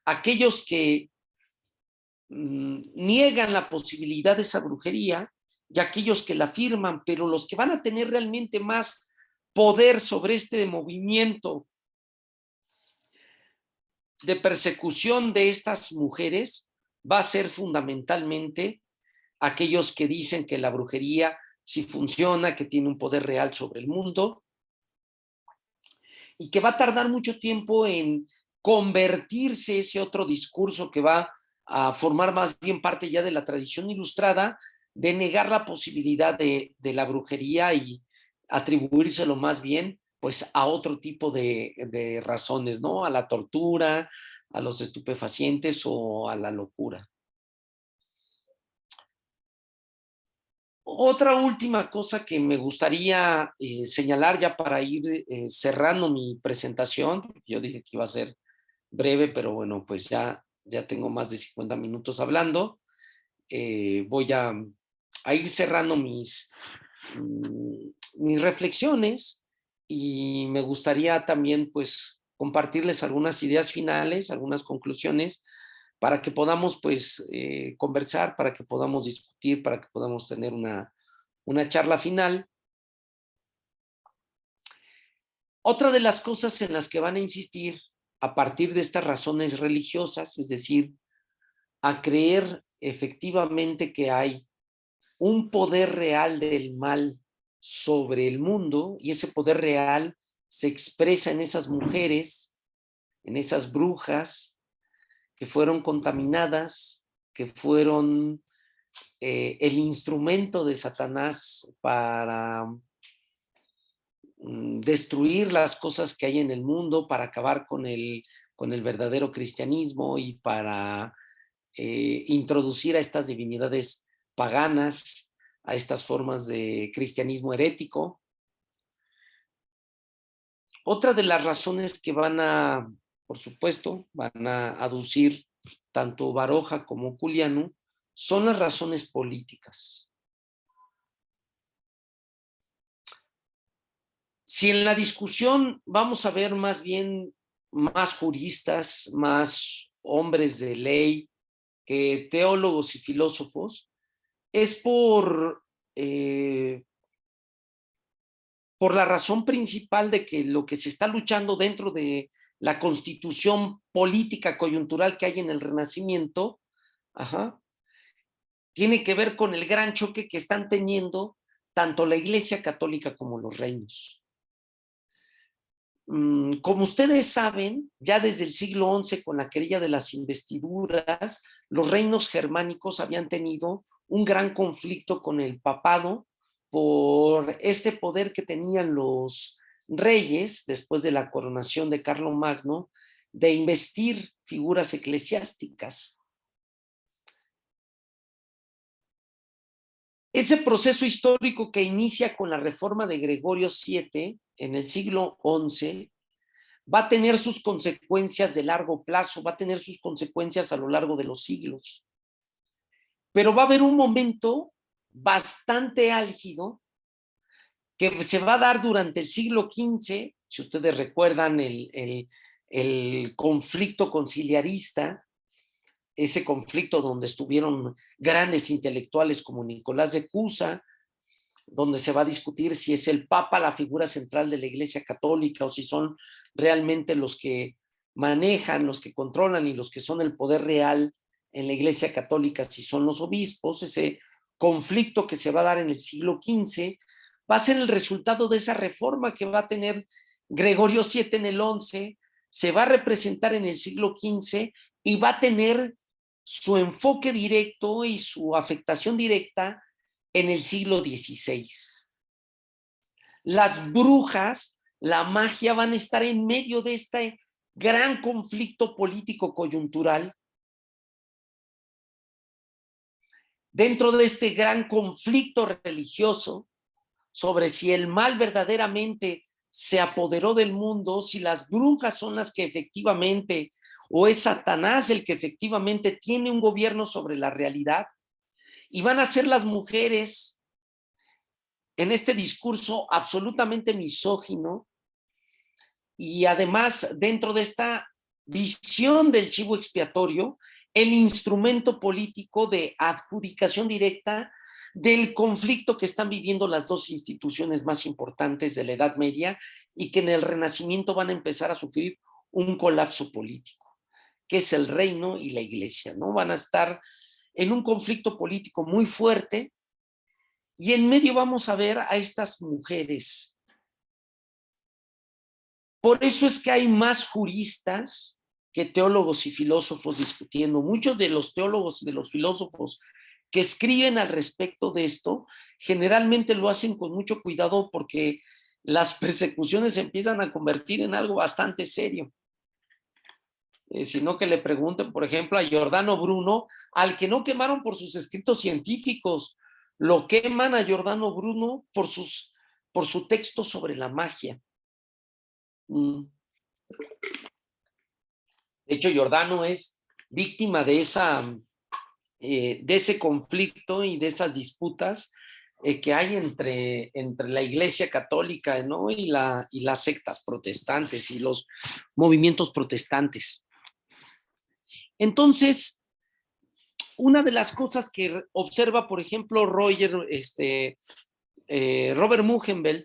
Aquellos que niegan la posibilidad de esa brujería y aquellos que la afirman, pero los que van a tener realmente más poder sobre este movimiento de persecución de estas mujeres va a ser fundamentalmente aquellos que dicen que la brujería sí funciona, que tiene un poder real sobre el mundo y que va a tardar mucho tiempo en convertirse ese otro discurso que va a formar más bien parte ya de la tradición ilustrada, de negar la posibilidad de la brujería y atribuírselo más bien pues a otro tipo de razones, ¿no? A la tortura, a los estupefacientes o a la locura. Otra última cosa que me gustaría señalar ya para ir cerrando mi presentación, yo dije que iba a ser breve, pero bueno, pues ya tengo más de 50 minutos hablando. Voy a ir cerrando mis reflexiones y me gustaría también pues compartirles algunas ideas finales, algunas conclusiones para que podamos pues conversar, para que podamos discutir, para que podamos tener una charla final. Otra de las cosas en las que van a insistir a partir de estas razones religiosas, es decir, a creer efectivamente que hay un poder real del mal sobre el mundo y ese poder real se expresa en esas mujeres, en esas brujas que fueron contaminadas, que fueron el instrumento de Satanás para destruir las cosas que hay en el mundo, para acabar con el verdadero cristianismo y para introducir a estas divinidades paganas, a estas formas de cristianismo herético. Otra de las razones que por supuesto, van a aducir tanto Baroja como Culianu son las razones políticas. Si en la discusión vamos a ver más bien más juristas, más hombres de ley que teólogos y filósofos, es por la razón principal de que lo que se está luchando dentro de la constitución política coyuntural que hay en el Renacimiento, tiene que ver con el gran choque que están teniendo tanto la Iglesia Católica como los reinos. Como ustedes saben, ya desde el siglo XI, con la querella de las investiduras, los reinos germánicos habían tenido un gran conflicto con el papado por este poder que tenían los reyes después de la coronación de Carlomagno de investir figuras eclesiásticas. Ese proceso histórico que inicia con la reforma de Gregorio VII en el siglo XI va a tener sus consecuencias de largo plazo, va a tener sus consecuencias a lo largo de los siglos. Pero va a haber un momento bastante álgido que se va a dar durante el siglo XV, si ustedes recuerdan el conflicto conciliarista, ese conflicto donde estuvieron grandes intelectuales como Nicolás de Cusa, donde se va a discutir si es el Papa la figura central de la Iglesia Católica o si son realmente los que manejan, los que controlan y los que son el poder real en la Iglesia Católica, si son los obispos. Ese conflicto que se va a dar en el siglo XV va a ser el resultado de esa reforma que va a tener Gregorio VII en el XI, se va a representar en el siglo XV y va a tener su enfoque directo y su afectación directa en el siglo XVI. las brujas, la magia van a estar en medio de este gran conflicto político coyuntural. Dentro de este gran conflicto religioso sobre si el mal verdaderamente se apoderó del mundo, si las brujas son las que efectivamente, o es Satanás el que efectivamente tiene un gobierno sobre la realidad, y van a ser las mujeres en este discurso absolutamente misógino, y además dentro de esta visión del chivo expiatorio, el instrumento político de adjudicación directa del conflicto que están viviendo las dos instituciones más importantes de la Edad Media y que en el Renacimiento van a empezar a sufrir un colapso político, que es el reino y la iglesia, ¿no? Van a estar en un conflicto político muy fuerte y en medio vamos a ver a estas mujeres. Por eso es que hay más juristas que teólogos y filósofos discutiendo. Muchos de los teólogos y de los filósofos que escriben al respecto de esto, generalmente lo hacen con mucho cuidado porque las persecuciones se empiezan a convertir en algo bastante serio. Sino que le pregunten, por ejemplo, a Giordano Bruno, al que no quemaron por sus escritos científicos, lo queman a Giordano Bruno por su texto sobre la magia. De hecho, Giordano es víctima de ese conflicto y de esas disputas que hay entre la Iglesia Católica, ¿no? y las sectas protestantes y los movimientos protestantes. Entonces, una de las cosas que observa, por ejemplo, Robert Mugenbeld,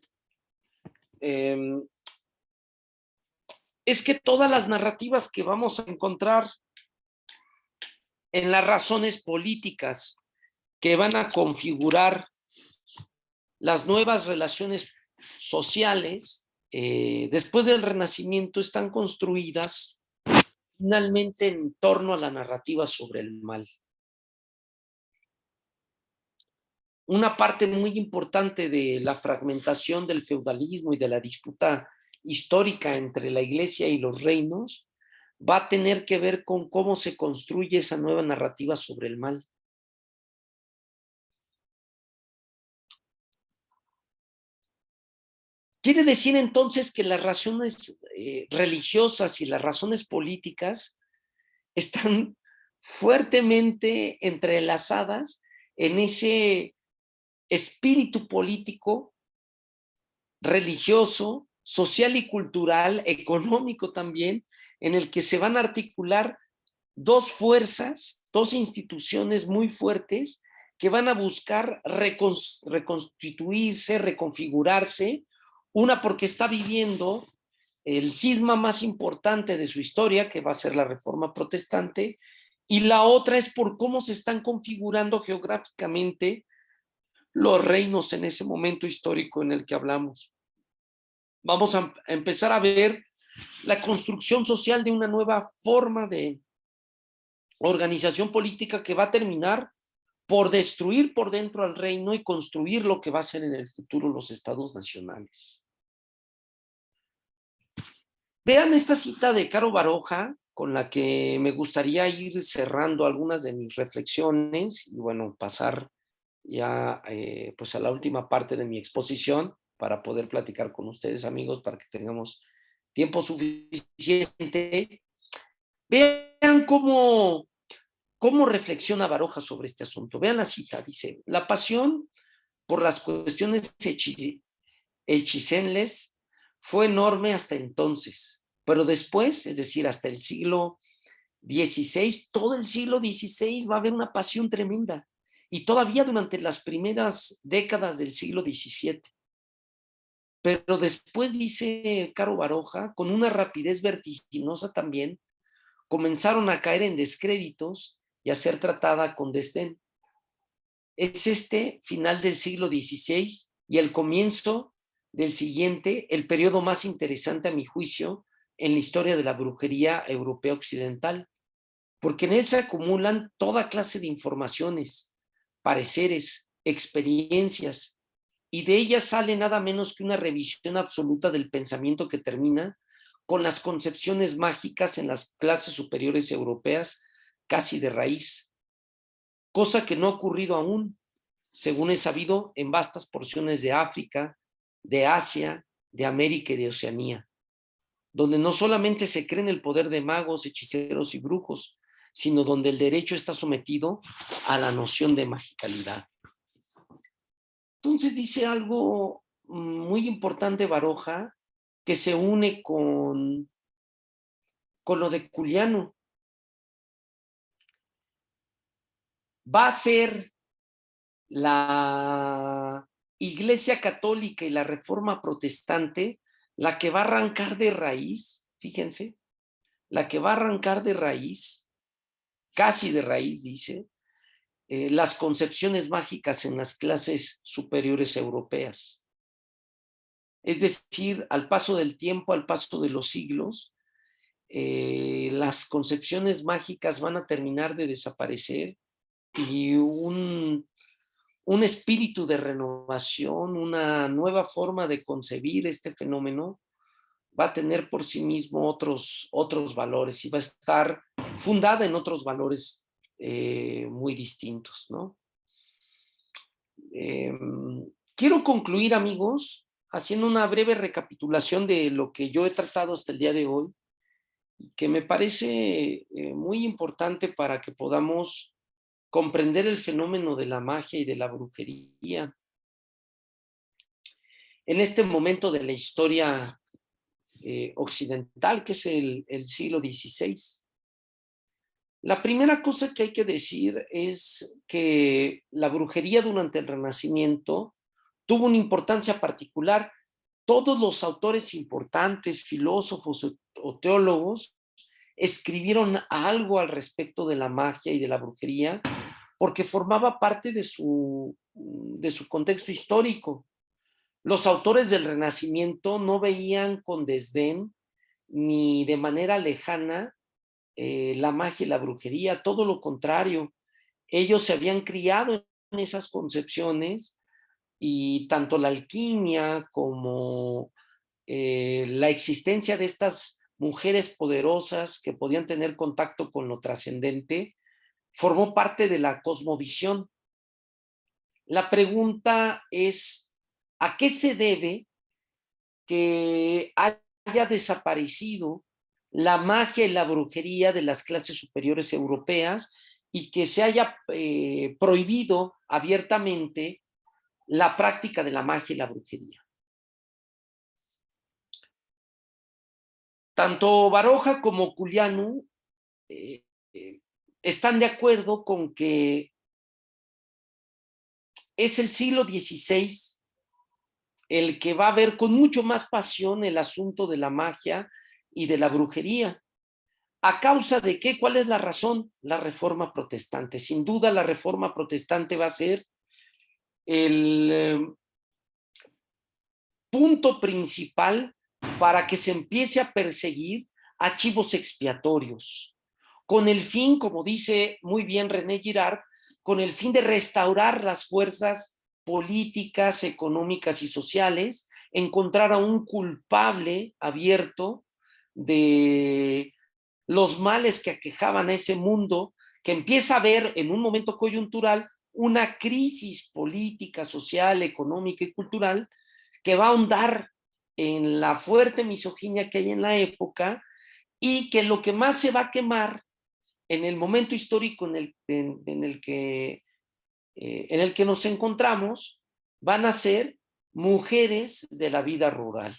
es que todas las narrativas que vamos a encontrar en las razones políticas que van a configurar las nuevas relaciones sociales después del Renacimiento están construidas finalmente en torno a la narrativa sobre el mal. Una parte muy importante de la fragmentación del feudalismo y de la disputa histórica entre la iglesia y los reinos va a tener que ver con cómo se construye esa nueva narrativa sobre el mal. Quiere decir entonces que las razones religiosas y las razones políticas están fuertemente entrelazadas en ese espíritu político, religioso, social y cultural, económico también, en el que se van a articular dos fuerzas, dos instituciones muy fuertes que van a buscar reconstituirse, reconfigurarse, una porque está viviendo el cisma más importante de su historia, que va a ser la Reforma Protestante, y la otra es por cómo se están configurando geográficamente los reinos en ese momento histórico en el que hablamos. Vamos a empezar a ver la construcción social de una nueva forma de organización política que va a terminar por destruir por dentro al reino y construir lo que va a ser en el futuro los estados nacionales. Vean esta cita de Caro Baroja, con la que me gustaría ir cerrando algunas de mis reflexiones y bueno, pasar ya pues a la última parte de mi exposición para poder platicar con ustedes, amigos, para que tengamos tiempo suficiente. Vean cómo reflexiona Baroja sobre este asunto. Vean la cita, dice: la pasión por las cuestiones hechicenles fue enorme hasta entonces, pero después, es decir, hasta el siglo XVI, todo el siglo XVI va a haber una pasión tremenda, y todavía durante las primeras décadas del siglo XVII. Pero después, dice Caro Baroja, con una rapidez vertiginosa también, comenzaron a caer en descréditos y a ser tratada con desdén. Es este final del siglo XVI y el comienzo del siguiente, el periodo más interesante a mi juicio en la historia de la brujería europea occidental, porque en él se acumulan toda clase de informaciones, pareceres, experiencias y de ella sale nada menos que una revisión absoluta del pensamiento que termina con las concepciones mágicas en las clases superiores europeas casi de raíz, cosa que no ha ocurrido aún, según es sabido, en vastas porciones de África, de Asia, de América y de Oceanía, donde no solamente se cree en el poder de magos, hechiceros y brujos, sino donde el derecho está sometido a la noción de magicalidad. Entonces dice algo muy importante Baroja, que se une con lo de Culiano. Va a ser la Iglesia Católica y la Reforma Protestante la que va a arrancar de raíz, fíjense, la que va a arrancar de raíz, casi de raíz, dice, las concepciones mágicas en las clases superiores europeas. Es decir, al paso del tiempo, al paso de los siglos, las concepciones mágicas van a terminar de desaparecer y un espíritu de renovación, una nueva forma de concebir este fenómeno va a tener por sí mismo otros valores y va a estar fundada en otros valores muy distintos, ¿no? Quiero concluir, amigos, haciendo una breve recapitulación de lo que yo he tratado hasta el día de hoy, que me parece muy importante para que podamos comprender el fenómeno de la magia y de la brujería en este momento de la historia occidental, que es el siglo XVI. La primera cosa que hay que decir es que la brujería durante el Renacimiento tuvo una importancia particular. Todos los autores importantes, filósofos o teólogos, escribieron algo al respecto de la magia y de la brujería porque formaba parte de su contexto histórico. Los autores del Renacimiento no veían con desdén ni de manera lejana la magia y la brujería, todo lo contrario. Ellos se habían criado en esas concepciones y tanto la alquimia como la existencia de estas mujeres poderosas que podían tener contacto con lo trascendente formó parte de la cosmovisión. La pregunta es, ¿a qué se debe que haya desaparecido la magia y la brujería de las clases superiores europeas y que se haya prohibido abiertamente la práctica de la magia y la brujería? Tanto Baroja como Culianu están de acuerdo con que es el siglo XVI el que va a ver con mucho más pasión el asunto de la magia y de la brujería. ¿A causa de qué? ¿Cuál es la razón? La Reforma Protestante. Sin duda, la Reforma Protestante va a ser el punto principal para que se empiece a perseguir a chivos expiatorios, con el fin, como dice muy bien René Girard, con el fin de restaurar las fuerzas políticas, económicas y sociales, encontrar a un culpable abierto de los males que aquejaban a ese mundo, que empieza a ver en un momento coyuntural una crisis política, social, económica y cultural que va a ahondar en la fuerte misoginia que hay en la época y que lo que más se va a quemar en el momento histórico en el que nos encontramos van a ser mujeres de la vida rural.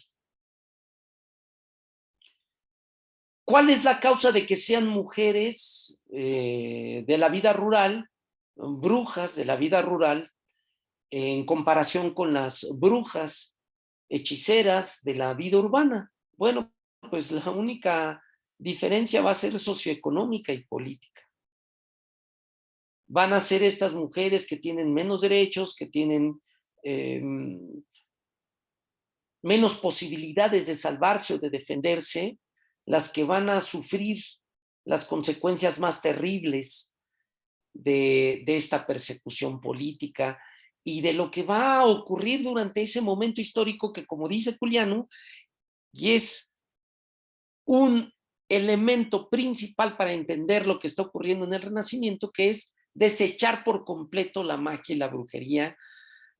¿Cuál es la causa de que sean mujeres de la vida rural, brujas de la vida rural, en comparación con las brujas hechiceras de la vida urbana? Bueno, pues la única diferencia va a ser socioeconómica y política. Van a ser estas mujeres que tienen menos derechos, que tienen menos posibilidades de salvarse o de defenderse, las que van a sufrir las consecuencias más terribles de esta persecución política y de lo que va a ocurrir durante ese momento histórico que, como dice Culianu, y es un elemento principal para entender lo que está ocurriendo en el Renacimiento, que es desechar por completo la magia y la brujería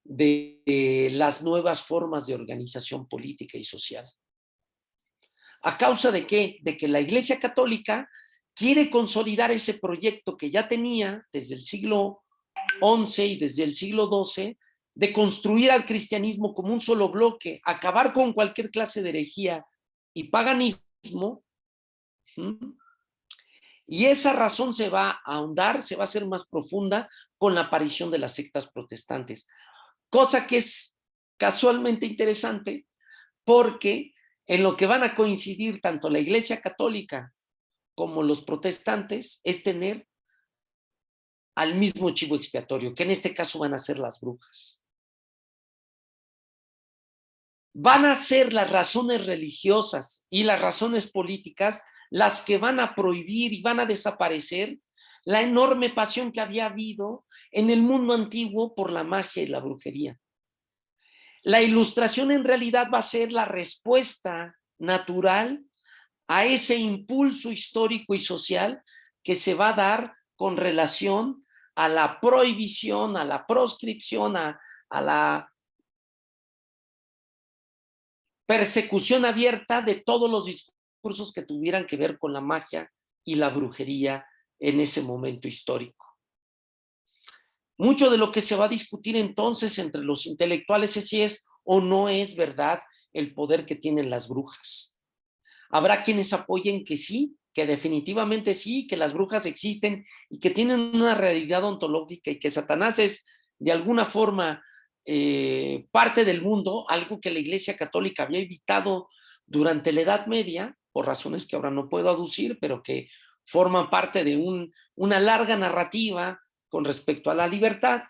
de las nuevas formas de organización política y social. ¿A causa de qué? De que la Iglesia Católica quiere consolidar ese proyecto que ya tenía desde el siglo XI y desde el siglo XII, de construir al cristianismo como un solo bloque, acabar con cualquier clase de herejía y paganismo. Y esa razón se va a ahondar, se va a hacer más profunda con la aparición de las sectas protestantes. Cosa que es casualmente interesante, porque en lo que van a coincidir tanto la Iglesia Católica como los protestantes es tener al mismo chivo expiatorio, que en este caso van a ser las brujas. Van a ser las razones religiosas y las razones políticas las que van a prohibir y van a desaparecer la enorme pasión que había habido en el mundo antiguo por la magia y la brujería. La Ilustración en realidad va a ser la respuesta natural a ese impulso histórico y social que se va a dar con relación a la prohibición, a la proscripción, a la persecución abierta de todos los discursos que tuvieran que ver con la magia y la brujería en ese momento histórico. Mucho de lo que se va a discutir entonces entre los intelectuales es si es o no es verdad el poder que tienen las brujas. Habrá quienes apoyen que sí, que definitivamente sí, que las brujas existen y que tienen una realidad ontológica y que Satanás es de alguna forma parte del mundo, algo que la Iglesia Católica había evitado durante la Edad Media, por razones que ahora no puedo aducir, pero que forman parte de una larga narrativa con respecto a la libertad,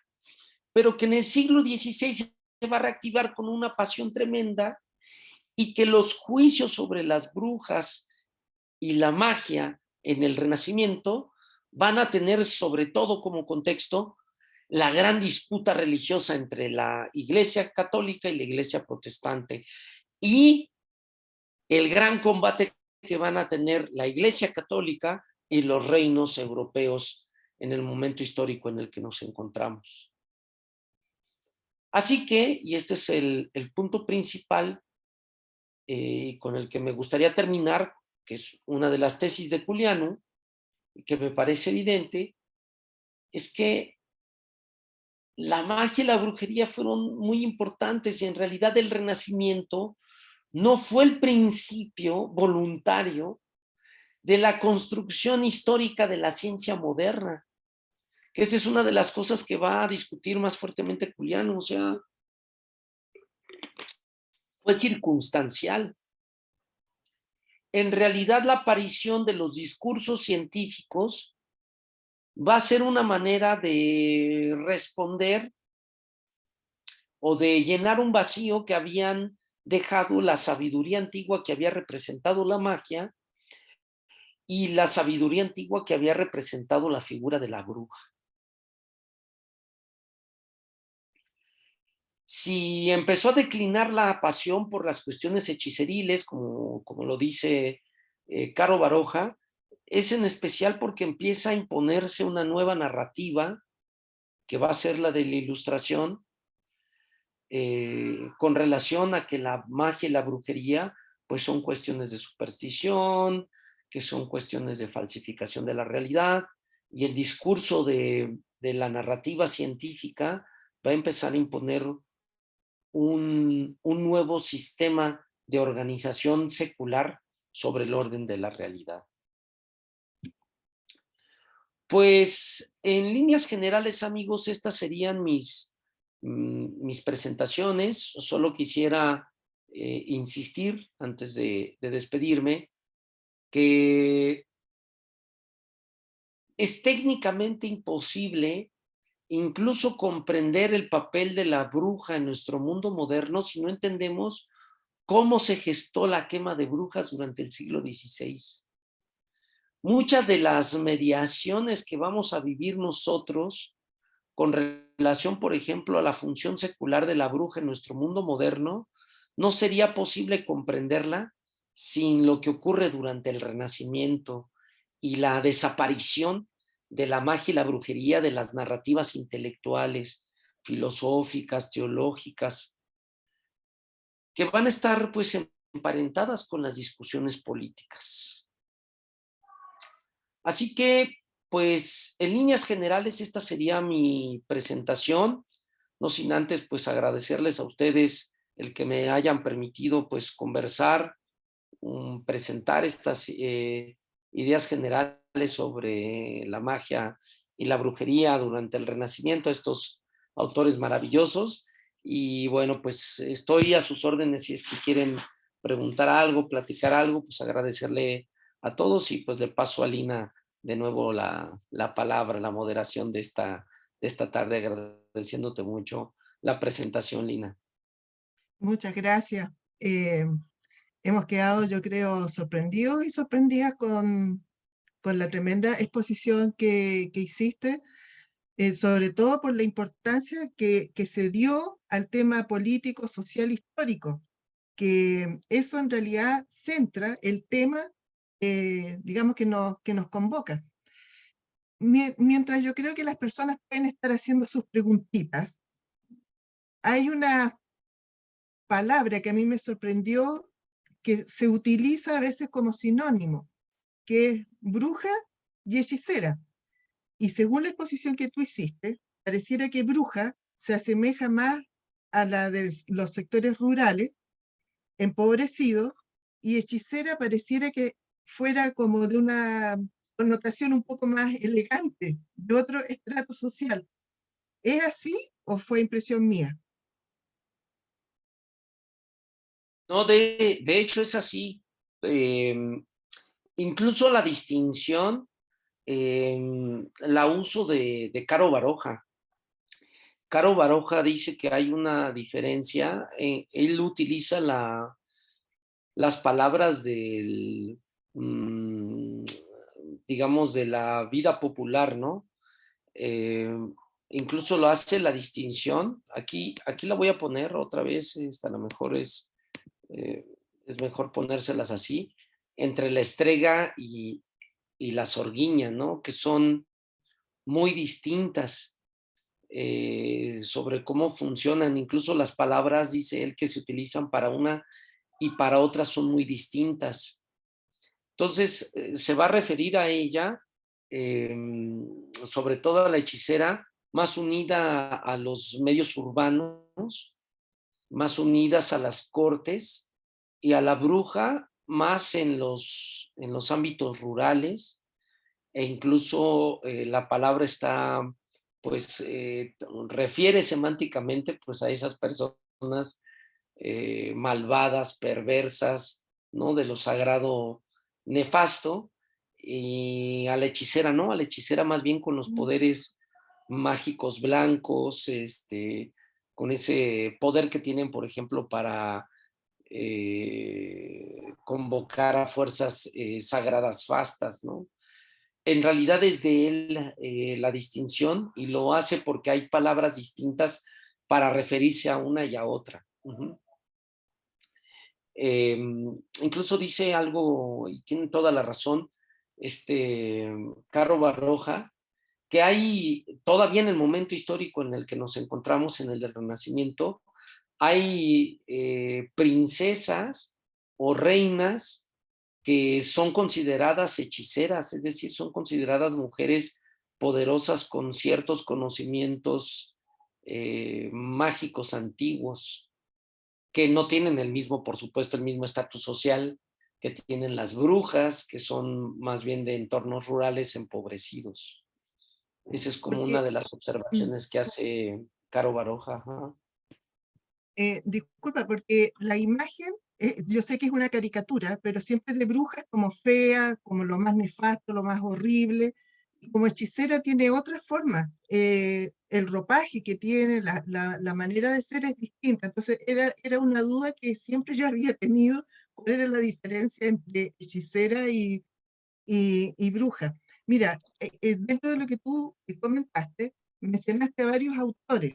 pero que en el siglo XVI se va a reactivar con una pasión tremenda y que los juicios sobre las brujas y la magia en el Renacimiento van a tener sobre todo como contexto la gran disputa religiosa entre la Iglesia Católica y la Iglesia Protestante y el gran combate que van a tener la Iglesia Católica y los reinos europeos en el momento histórico en el que nos encontramos. Así que, y este es el punto principal con el que me gustaría terminar, que es una de las tesis de Culianu, y que me parece evidente, es que la magia y la brujería fueron muy importantes y en realidad el Renacimiento no fue el principio voluntario de la construcción histórica de la ciencia moderna, que esa es una de las cosas que va a discutir más fuertemente Culianu, o sea, fue circunstancial. En realidad la aparición de los discursos científicos va a ser una manera de responder o de llenar un vacío que habían dejado la sabiduría antigua que había representado la magia y la sabiduría antigua que había representado la figura de la bruja. Si empezó a declinar la pasión por las cuestiones hechiceriles, como lo dice Caro Baroja, es en especial porque empieza a imponerse una nueva narrativa, que va a ser la de la Ilustración, con relación a que la magia y la brujería pues son cuestiones de superstición, que son cuestiones de falsificación de la realidad, y el discurso de la narrativa científica va a empezar a imponer un nuevo sistema de organización secular sobre el orden de la realidad. Pues en líneas generales, amigos, estas serían mis presentaciones. Solo quisiera insistir antes de despedirme que es técnicamente imposible incluso comprender el papel de la bruja en nuestro mundo moderno si no entendemos cómo se gestó la quema de brujas durante el siglo XVI. Muchas de las mediaciones que vamos a vivir nosotros con relación, por ejemplo, a la función secular de la bruja en nuestro mundo moderno, no sería posible comprenderla sin lo que ocurre durante el Renacimiento y la desaparición de la magia y la brujería de las narrativas intelectuales, filosóficas, teológicas, que van a estar pues emparentadas con las discusiones políticas. Así que, pues, en líneas generales, esta sería mi presentación, no sin antes, pues, agradecerles a ustedes el que me hayan permitido, pues, conversar, presentar estas ideas generales sobre la magia y la brujería durante el Renacimiento, estos autores maravillosos. Y bueno, pues estoy a sus órdenes si es que quieren preguntar algo, platicar algo, pues agradecerle a todos y pues le paso a Lina de nuevo la palabra, la moderación de esta tarde, agradeciéndote mucho la presentación, Lina. Muchas gracias. Hemos quedado, yo creo, sorprendidos y sorprendidas con la tremenda exposición que hiciste, sobre todo por la importancia que se dio al tema político, social, histórico, que eso en realidad centra el tema, digamos, que nos convoca. Mientras yo creo que las personas pueden estar haciendo sus preguntitas, hay una palabra que a mí me sorprendió que se utiliza a veces como sinónimo, que es bruja y hechicera. Y según la exposición que tú hiciste, pareciera que bruja se asemeja más a la de los sectores rurales, empobrecidos, y hechicera pareciera que fuera como de una connotación un poco más elegante, de otro estrato social. ¿Es así o fue impresión mía? No, de hecho es así. Eh, Incluso la distinción la uso de Caro Baroja. Caro Baroja dice que hay una diferencia. Él utiliza las palabras del, digamos, de la vida popular, ¿no? Eh, Incluso lo hace la distinción. Aquí la voy a poner otra vez, a lo mejor es mejor ponérselas así, entre la estrega y la sorguiña, ¿no? Que son muy distintas sobre cómo funcionan. Incluso las palabras, dice él, que se utilizan para una y para otra son muy distintas. Entonces, se va a referir a ella, eh, sobre todo a la hechicera, más unida a los medios urbanos, más unidas a las cortes, y a la bruja más en los ámbitos rurales, e incluso la palabra está, pues, refiere semánticamente pues a esas personas malvadas, perversas, ¿no? De lo sagrado nefasto, y a la hechicera, ¿no? A la hechicera más bien con los poderes mágicos blancos, con ese poder que tienen, por ejemplo, para convocar a fuerzas sagradas fastas, ¿no? En realidad es de él la distinción, y lo hace porque hay palabras distintas para referirse a una y a otra. Eh, Incluso dice algo, y tiene toda la razón, Caro Baroja, que hay todavía en el momento histórico en el que nos encontramos, en el del Renacimiento, hay princesas o reinas que son consideradas hechiceras, es decir, son consideradas mujeres poderosas con ciertos conocimientos mágicos antiguos, que no tienen el mismo, por supuesto, el mismo estatus social que tienen las brujas, que son más bien de entornos rurales empobrecidos. Esa es como una Porque, de las observaciones que hace Caro Baroja. Ajá. disculpa, porque la imagen, yo sé que es una caricatura, pero siempre de bruja como fea, como lo más nefasto, lo más horrible, y como hechicera tiene otra forma. El ropaje que tiene, la manera de ser es distinta. Entonces era una duda que siempre yo había tenido, cuál era la diferencia entre hechicera y bruja. Mira, dentro de lo que tú comentaste, mencionaste a varios autores.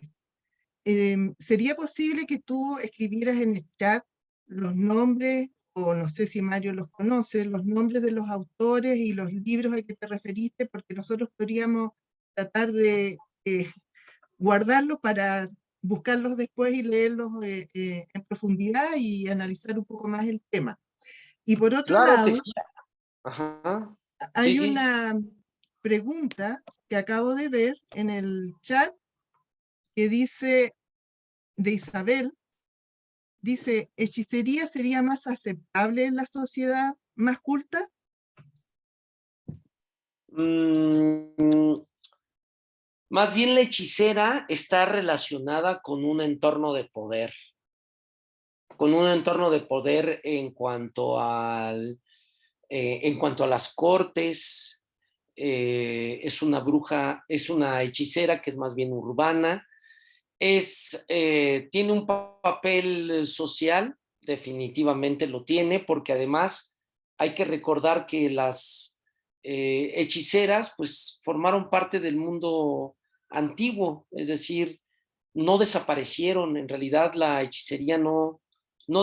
¿Sería posible que tú escribieras en el chat los nombres, o no sé si Mario los conoce, los nombres de los autores y los libros a que te referiste? Porque nosotros podríamos tratar de guardarlos para buscarlos después y leerlos en profundidad y analizar un poco más el tema. Y por otro Claro que lado, sí. Ajá. Sí, hay sí. una pregunta que acabo de ver en el chat que dice, de Isabel, dice, ¿hechicería sería más aceptable en la sociedad más culta? Mm, más bien la hechicera está relacionada con un entorno de poder, en cuanto a las cortes. Es una bruja, es una hechicera que es más bien urbana, tiene un papel social, definitivamente lo tiene, porque además hay que recordar que las hechiceras pues formaron parte del mundo antiguo, es decir, no desaparecieron. En realidad la hechicería no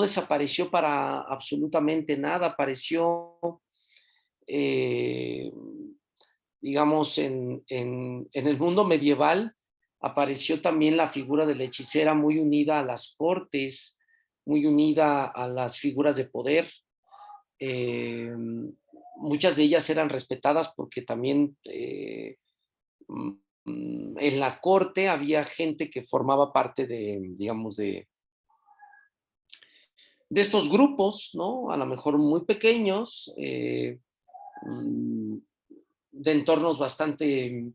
desapareció para absolutamente nada, apareció, eh, digamos, en el mundo medieval apareció también la figura de la hechicera muy unida a las cortes, muy unida a las figuras de poder. Eh, Muchas de ellas eran respetadas porque también en la corte había gente que formaba parte de, digamos, de estos grupos, ¿no? A lo mejor muy pequeños, de entornos bastante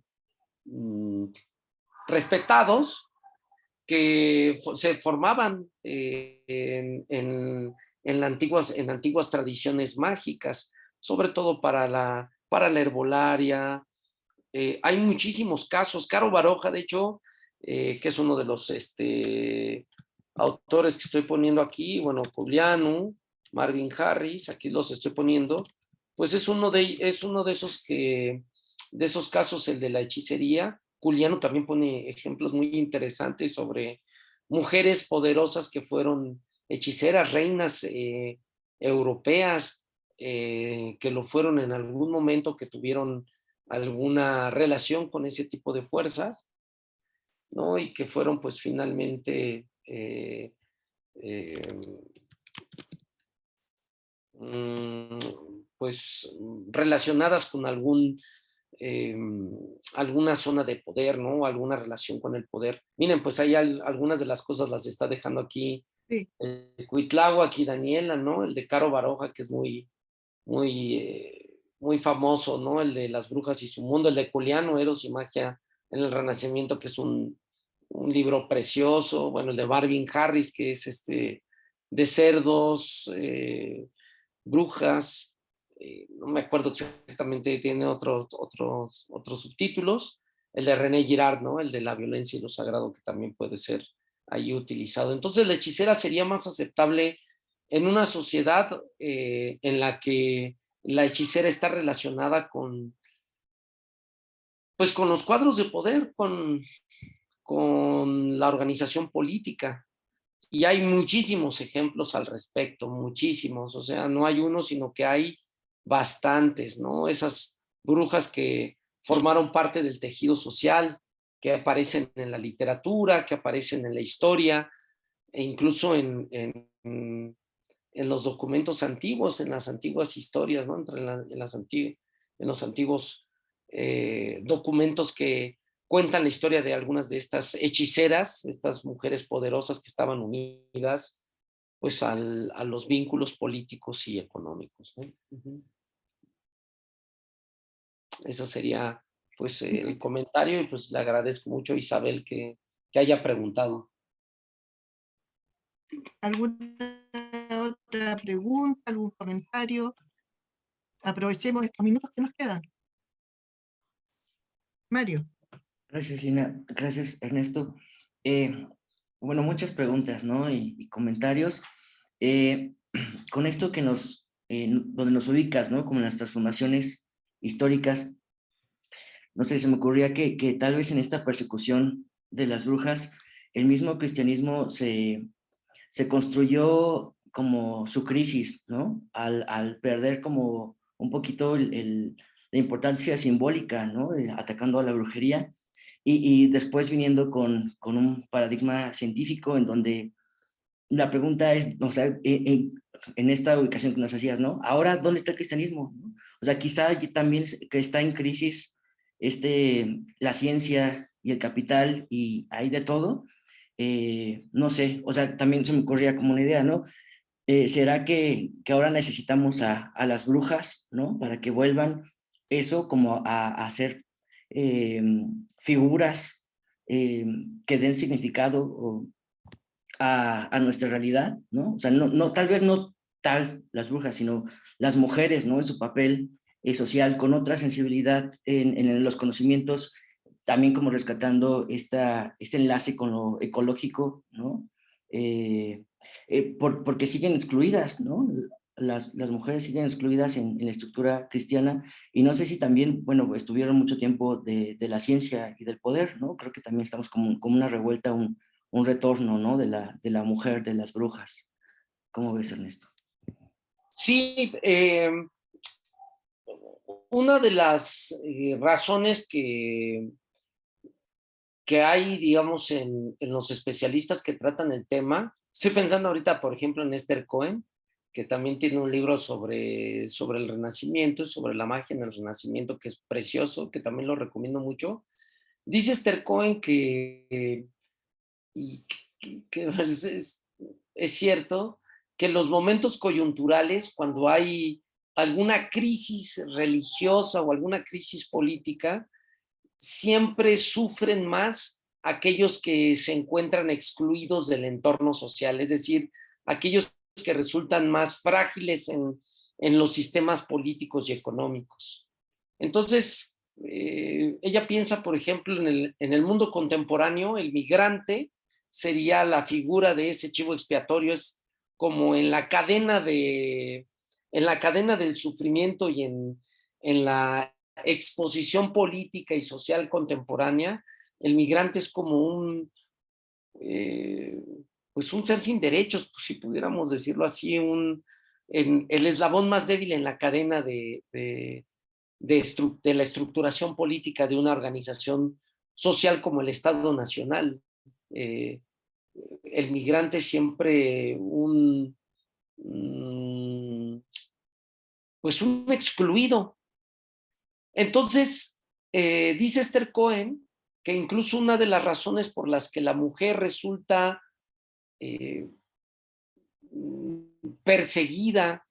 respetados, que se formaban en antiguas tradiciones mágicas, sobre todo para la herbolaria. Hay muchísimos casos. Caro Baroja, de hecho, que es uno de los autores que estoy poniendo aquí, bueno, Juliano, Marvin Harris, aquí los estoy poniendo, pues es uno de esos casos, el de la hechicería. Juliano también pone ejemplos muy interesantes sobre mujeres poderosas que fueron hechiceras, reinas europeas, que lo fueron en algún momento, que tuvieron alguna relación con ese tipo de fuerzas, ¿no? Y que fueron pues finalmente pues relacionadas con alguna zona de poder, ¿no? Alguna relación con el poder. Miren, pues ahí algunas de las cosas las está dejando aquí Sí. Cuitlagua, aquí Daniela, ¿no? El de Caro Baroja, que es muy famoso, ¿no? El de las brujas y su mundo, el de Juliano, Eros y magia en el Renacimiento, que es un libro precioso. Bueno, el de Marvin Harris, que es de cerdos, brujas, no me acuerdo exactamente, tiene otros subtítulos. El de René Girard, ¿no? El de la violencia y lo sagrado, que también puede ser ahí utilizado. Entonces la hechicera sería más aceptable en una sociedad en la que la hechicera está relacionada pues con los cuadros de poder, con la organización política. Y hay muchísimos ejemplos al respecto, muchísimos. O sea, no hay uno, sino que hay bastantes, ¿no? Esas brujas que formaron parte del tejido social, que aparecen en la literatura, que aparecen en la historia, e incluso en los documentos antiguos, en las antiguas historias, ¿no? En los antiguos documentos que cuentan la historia de algunas de estas hechiceras, estas mujeres poderosas que estaban unidas pues a los vínculos políticos y económicos, ¿no? Uh-huh. Eso sería pues el comentario, y pues le agradezco mucho a Isabel que haya preguntado. ¿Alguna otra pregunta, algún comentario? Aprovechemos estos minutos que nos quedan. Mario. Gracias, Lina. Gracias, Ernesto. Bueno, muchas preguntas, ¿no? Y comentarios. Con esto que donde nos ubicas, ¿no? Como en las transformaciones históricas, no sé, se me ocurría que tal vez en esta persecución de las brujas, el mismo cristianismo se construyó como su crisis, ¿no? Al perder como un poquito la importancia simbólica, ¿no? Atacando a la brujería y después viniendo con un paradigma científico en donde la pregunta es, o sea, en esta ubicación que nos hacías, ¿no? Ahora, ¿dónde está el cristianismo? ¿No? O sea, quizá allí también que está en crisis la ciencia y el capital y hay de todo. No sé, o sea, también se me ocurría como una idea, ¿no? ¿Será que ahora necesitamos a las brujas, ¿no? Para que vuelvan eso como a hacer eh, figuras que den significado a nuestra realidad, ¿no? O sea, tal vez no tal las brujas, sino las mujeres, ¿no? En su papel social, con otra sensibilidad en los conocimientos, también como rescatando este enlace con lo ecológico, ¿no? Porque siguen excluidas, ¿no? Las mujeres siguen excluidas en la estructura cristiana y no sé si también, bueno, estuvieron mucho tiempo de la ciencia y del poder, ¿no? Creo que también estamos como una revuelta, un retorno, ¿no? De la mujer, de las brujas. ¿Cómo ves, Ernesto? Sí, una de las razones que hay, digamos, en los especialistas que tratan el tema, estoy pensando ahorita, por ejemplo, en Esther Cohen, que también tiene un libro sobre el Renacimiento, sobre la magia en el Renacimiento, que es precioso, que también lo recomiendo mucho. Dice Esther Cohen que es cierto que los momentos coyunturales, cuando hay alguna crisis religiosa o alguna crisis política, siempre sufren más aquellos que se encuentran excluidos del entorno social, es decir, aquellos que resultan más frágiles en los sistemas políticos y económicos. Entonces, ella piensa, por ejemplo, en el mundo contemporáneo, el migrante sería la figura de ese chivo expiatorio, es como en la cadena del sufrimiento y en la exposición política y social contemporánea, el migrante es como pues un ser sin derechos, pues si pudiéramos decirlo así, el eslabón más débil en la cadena de la estructuración política de una organización social como el Estado Nacional. Eh, el migrante siempre pues un excluido. Entonces, dice Esther Cohen que incluso una de las razones por las que la mujer resulta eh, perseguida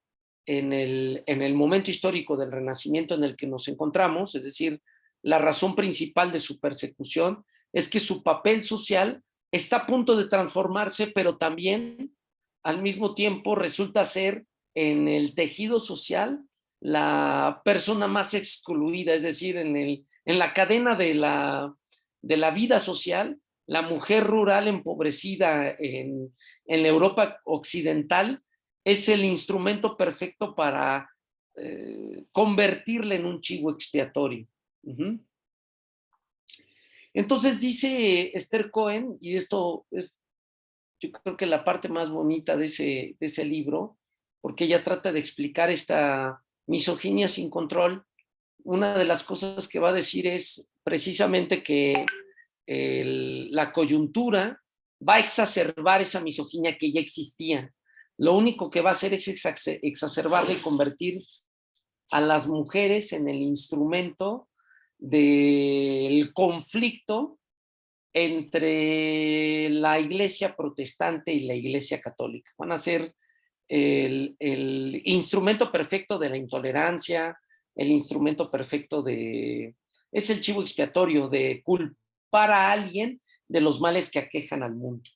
en el momento histórico del Renacimiento en el que nos encontramos, es decir, la razón principal de su persecución es que su papel social está a punto de transformarse, pero también al mismo tiempo resulta ser en el tejido social la persona más excluida, es decir, en la cadena de la vida social, la mujer rural empobrecida en la Europa occidental es el instrumento perfecto para convertirla en un chivo expiatorio. Uh-huh. Entonces dice Esther Cohen, y esto es yo creo que la parte más bonita de ese libro, porque ella trata de explicar esta misoginia sin control, una de las cosas que va a decir es precisamente que la coyuntura va a exacerbar esa misoginia que ya existía. Lo único que va a hacer es exacerbarla y convertir a las mujeres en el instrumento del conflicto entre la iglesia protestante y la iglesia católica. Van a ser el instrumento perfecto de la intolerancia, el instrumento perfecto es el chivo expiatorio de culpar a alguien de los males que aquejan al mundo.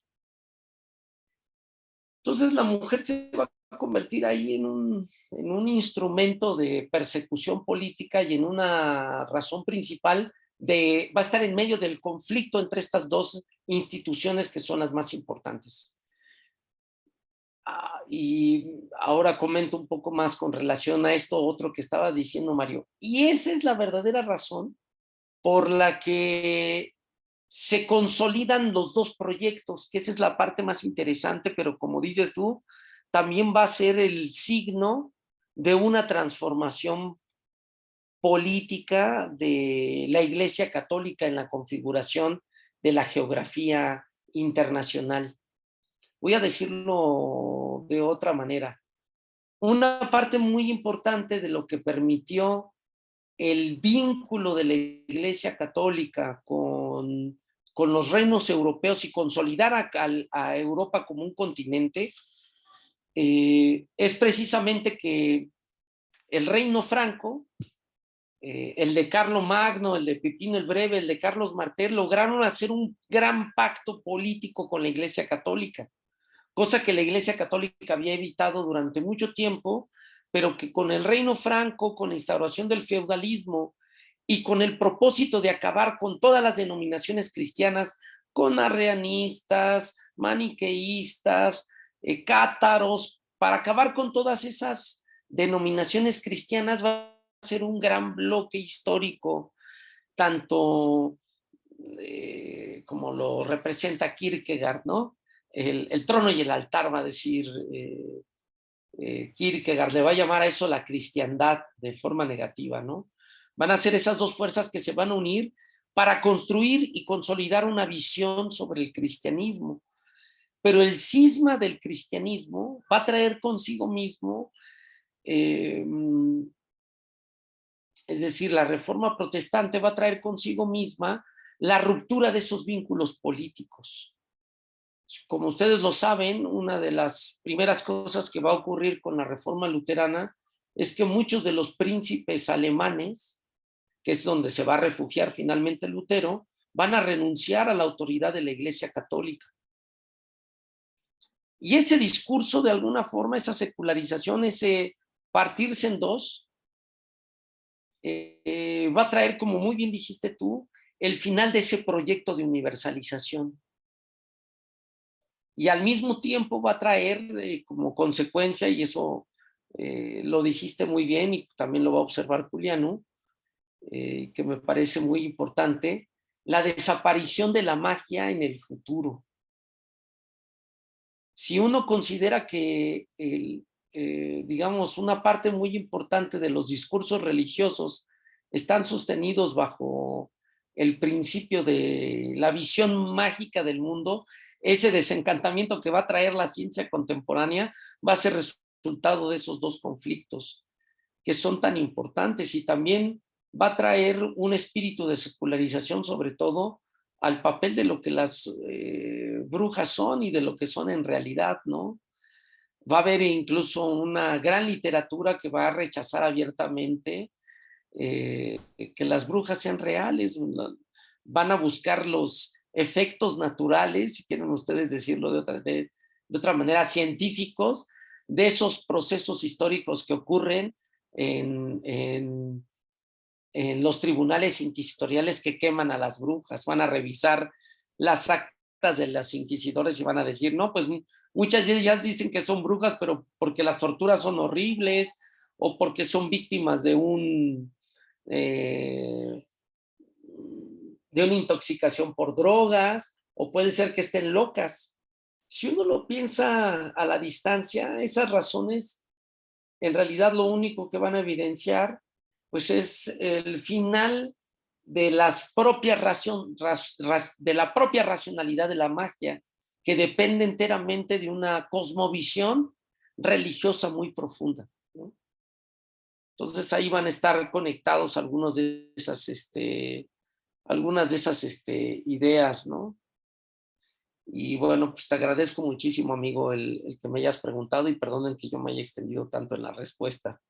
Entonces la mujer se va a convertir ahí en un instrumento de persecución política y en una razón principal va a estar en medio del conflicto entre estas dos instituciones que son las más importantes. Y ahora comento un poco más con relación a esto otro que estabas diciendo, Mario. Y esa es la verdadera razón por la que se consolidan los dos proyectos, que esa es la parte más interesante, pero como dices tú, también va a ser el signo de una transformación política de la Iglesia Católica en la configuración de la geografía internacional. Voy a decirlo de otra manera. Una parte muy importante de lo que permitió el vínculo de la Iglesia Católica con los reinos europeos y consolidar a Europa como un continente, es precisamente que el reino franco, el de Carlomagno, el de Pipino el Breve, el de Carlos Martel, lograron hacer un gran pacto político con la Iglesia Católica, cosa que la Iglesia Católica había evitado durante mucho tiempo, pero que con el reino franco, con la instauración del feudalismo y con el propósito de acabar con todas las denominaciones cristianas, con arrianistas, maniqueístas, cátaros, para acabar con todas esas denominaciones cristianas, va a ser un gran bloque histórico, tanto como lo representa Kierkegaard, ¿no? El trono y el altar, va a decir Kierkegaard, le va a llamar a eso la cristiandad de forma negativa, ¿no? Van a ser esas dos fuerzas que se van a unir para construir y consolidar una visión sobre el cristianismo. Pero el cisma del cristianismo va a traer consigo mismo, es decir, la reforma protestante va a traer consigo misma la ruptura de esos vínculos políticos. Como ustedes lo saben, una de las primeras cosas que va a ocurrir con la reforma luterana es que muchos de los príncipes alemanes, que es donde se va a refugiar finalmente Lutero, van a renunciar a la autoridad de la Iglesia Católica. Y ese discurso, de alguna forma, esa secularización, ese partirse en dos, va a traer, como muy bien dijiste tú, el final de ese proyecto de universalización. Y al mismo tiempo va a traer como consecuencia, y eso lo dijiste muy bien y también lo va a observar Juliano, que me parece muy importante, la desaparición de la magia en el futuro. Si uno considera que, digamos, una parte muy importante de los discursos religiosos están sostenidos bajo el principio de la visión mágica del mundo, ese desencantamiento que va a traer la ciencia contemporánea va a ser resultado de esos dos conflictos que son tan importantes, y también va a traer un espíritu de secularización, sobre todo al papel de lo que las brujas son y de lo que son en realidad, ¿no? Va a haber incluso una gran literatura que va a rechazar abiertamente que las brujas sean reales, van a buscar los efectos naturales, si quieren ustedes decirlo de otra manera, científicos, de esos procesos históricos que ocurren en los tribunales inquisitoriales que queman a las brujas. Van a revisar las actas de los inquisidores y van a decir, no, pues muchas de ellas dicen que son brujas, pero porque las torturas son horribles o porque son víctimas de una intoxicación por drogas, o puede ser que estén locas. Si uno lo piensa a la distancia, esas razones en realidad lo único que van a evidenciar pues es el final de las propias de la propia racionalidad de la magia, que depende enteramente de una cosmovisión religiosa muy profunda, ¿no? Entonces ahí van a estar conectados algunas de esas ideas, ¿no? Y bueno, pues te agradezco muchísimo, amigo, el que me hayas preguntado, y perdonen que yo me haya extendido tanto en la respuesta.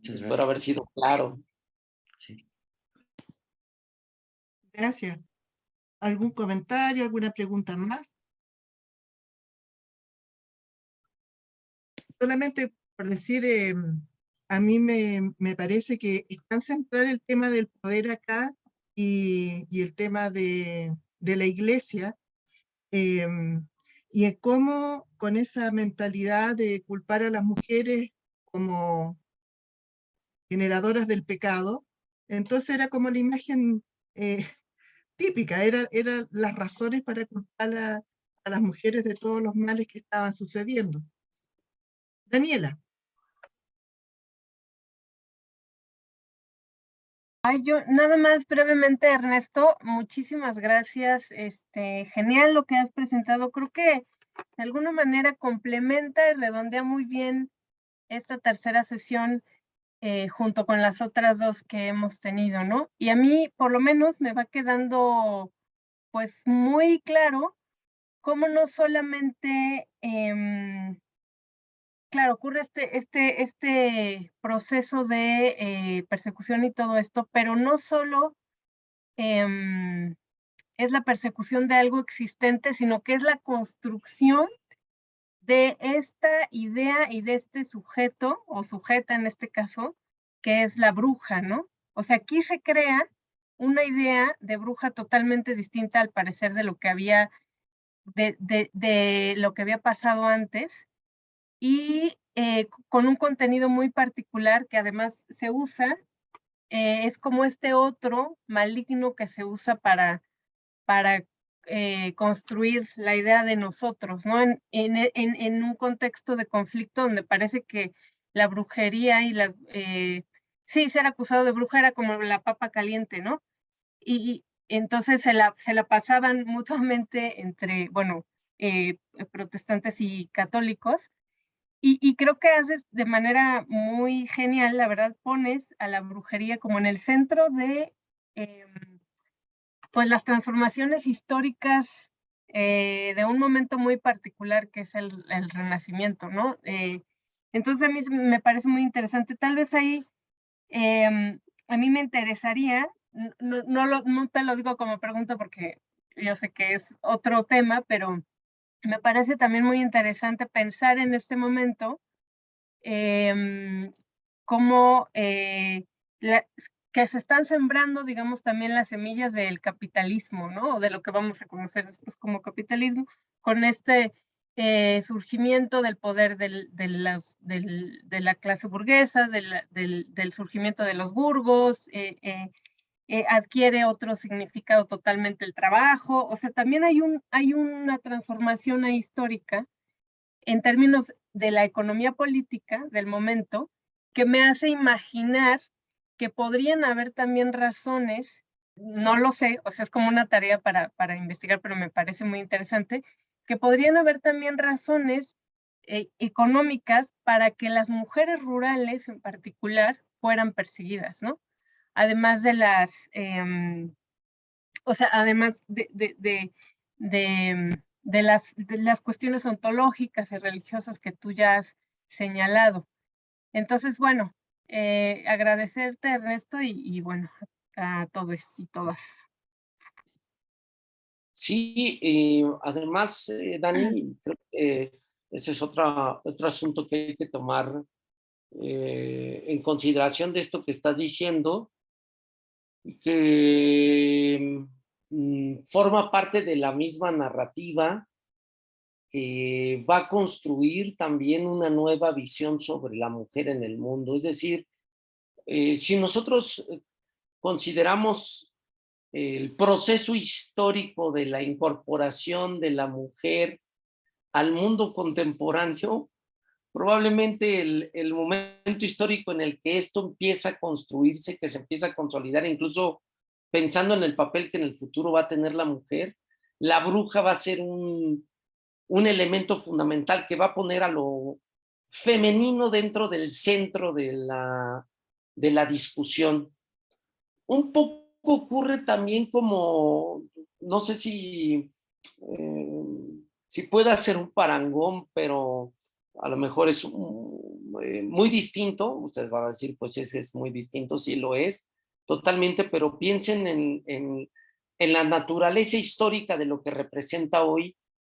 Espero haber sido claro. Sí. Gracias. ¿Algún comentario, alguna pregunta más? Solamente por decir, a mí me parece que es tan central el tema del poder acá y el tema de la iglesia, y en cómo con esa mentalidad de culpar a las mujeres como generadoras del pecado, Entonces era como la imagen típica, eran las razones para culpar a las mujeres de todos los males que estaban sucediendo. Daniela. Ay, yo nada más brevemente, Ernesto, muchísimas gracias. Genial lo que has presentado. Creo que de alguna manera complementa y redondea muy bien esta tercera sesión junto con las otras dos que hemos tenido, ¿no? Y a mí, por lo menos, me va quedando pues muy claro cómo no solamente claro, ocurre este proceso de persecución y todo esto, pero no solo es la persecución de algo existente, sino que es la construcción de esta idea y de este sujeto, o sujeta en este caso, que es la bruja, ¿no? O sea, aquí se crea una idea de bruja totalmente distinta al parecer de lo que había, de lo que había pasado antes, y con un contenido muy particular que además se usa, es como este otro maligno que se usa para construir la idea de nosotros, ¿no? En un contexto de conflicto donde parece que la brujería y sí, ser acusado de bruja era como la papa caliente, ¿no? Y entonces se la pasaban mutuamente entre, bueno, protestantes y católicos. Y creo que haces de manera muy genial, la verdad, pones a la brujería como en el centro de pues las transformaciones históricas de un momento muy particular que es el Renacimiento, ¿no? Entonces a mí me parece muy interesante. Tal vez ahí a mí me interesaría, no te lo digo como pregunta porque yo sé que es otro tema, pero me parece también muy interesante pensar en este momento cómo que se están sembrando, digamos, también las semillas del capitalismo, ¿no? O de lo que vamos a conocer después como capitalismo, con este surgimiento del poder de la clase burguesa, del surgimiento de los burgos, adquiere otro significado totalmente el trabajo. O sea, también hay una transformación histórica en términos de la economía política del momento, que me hace imaginar que podrían haber también razones, no lo sé, o sea, es como una tarea para investigar, pero me parece muy interesante, que podrían haber también razones económicas para que las mujeres rurales en particular fueran perseguidas, ¿no? Además de o sea, además de las cuestiones ontológicas y religiosas que tú ya has señalado. Entonces, bueno, agradecerte, Ernesto, y bueno, a todos y todas. Sí, además, Dani, creo que ese es otro asunto que hay que tomar en consideración de esto que estás diciendo, que forma parte de la misma narrativa que va a construir también una nueva visión sobre la mujer en el mundo. Es decir, si nosotros consideramos el proceso histórico de la incorporación de la mujer al mundo contemporáneo, probablemente el momento histórico en el que esto empieza a construirse, que se empieza a consolidar, incluso pensando en el papel que en el futuro va a tener la mujer, la bruja va a ser un elemento fundamental que va a poner a lo femenino dentro del centro de la discusión. Un poco ocurre también como, no sé si pueda ser un parangón, pero a lo mejor es muy distinto. Ustedes van a decir, pues ese es muy distinto, sí lo es, totalmente, pero piensen en la naturaleza histórica de lo que representa hoy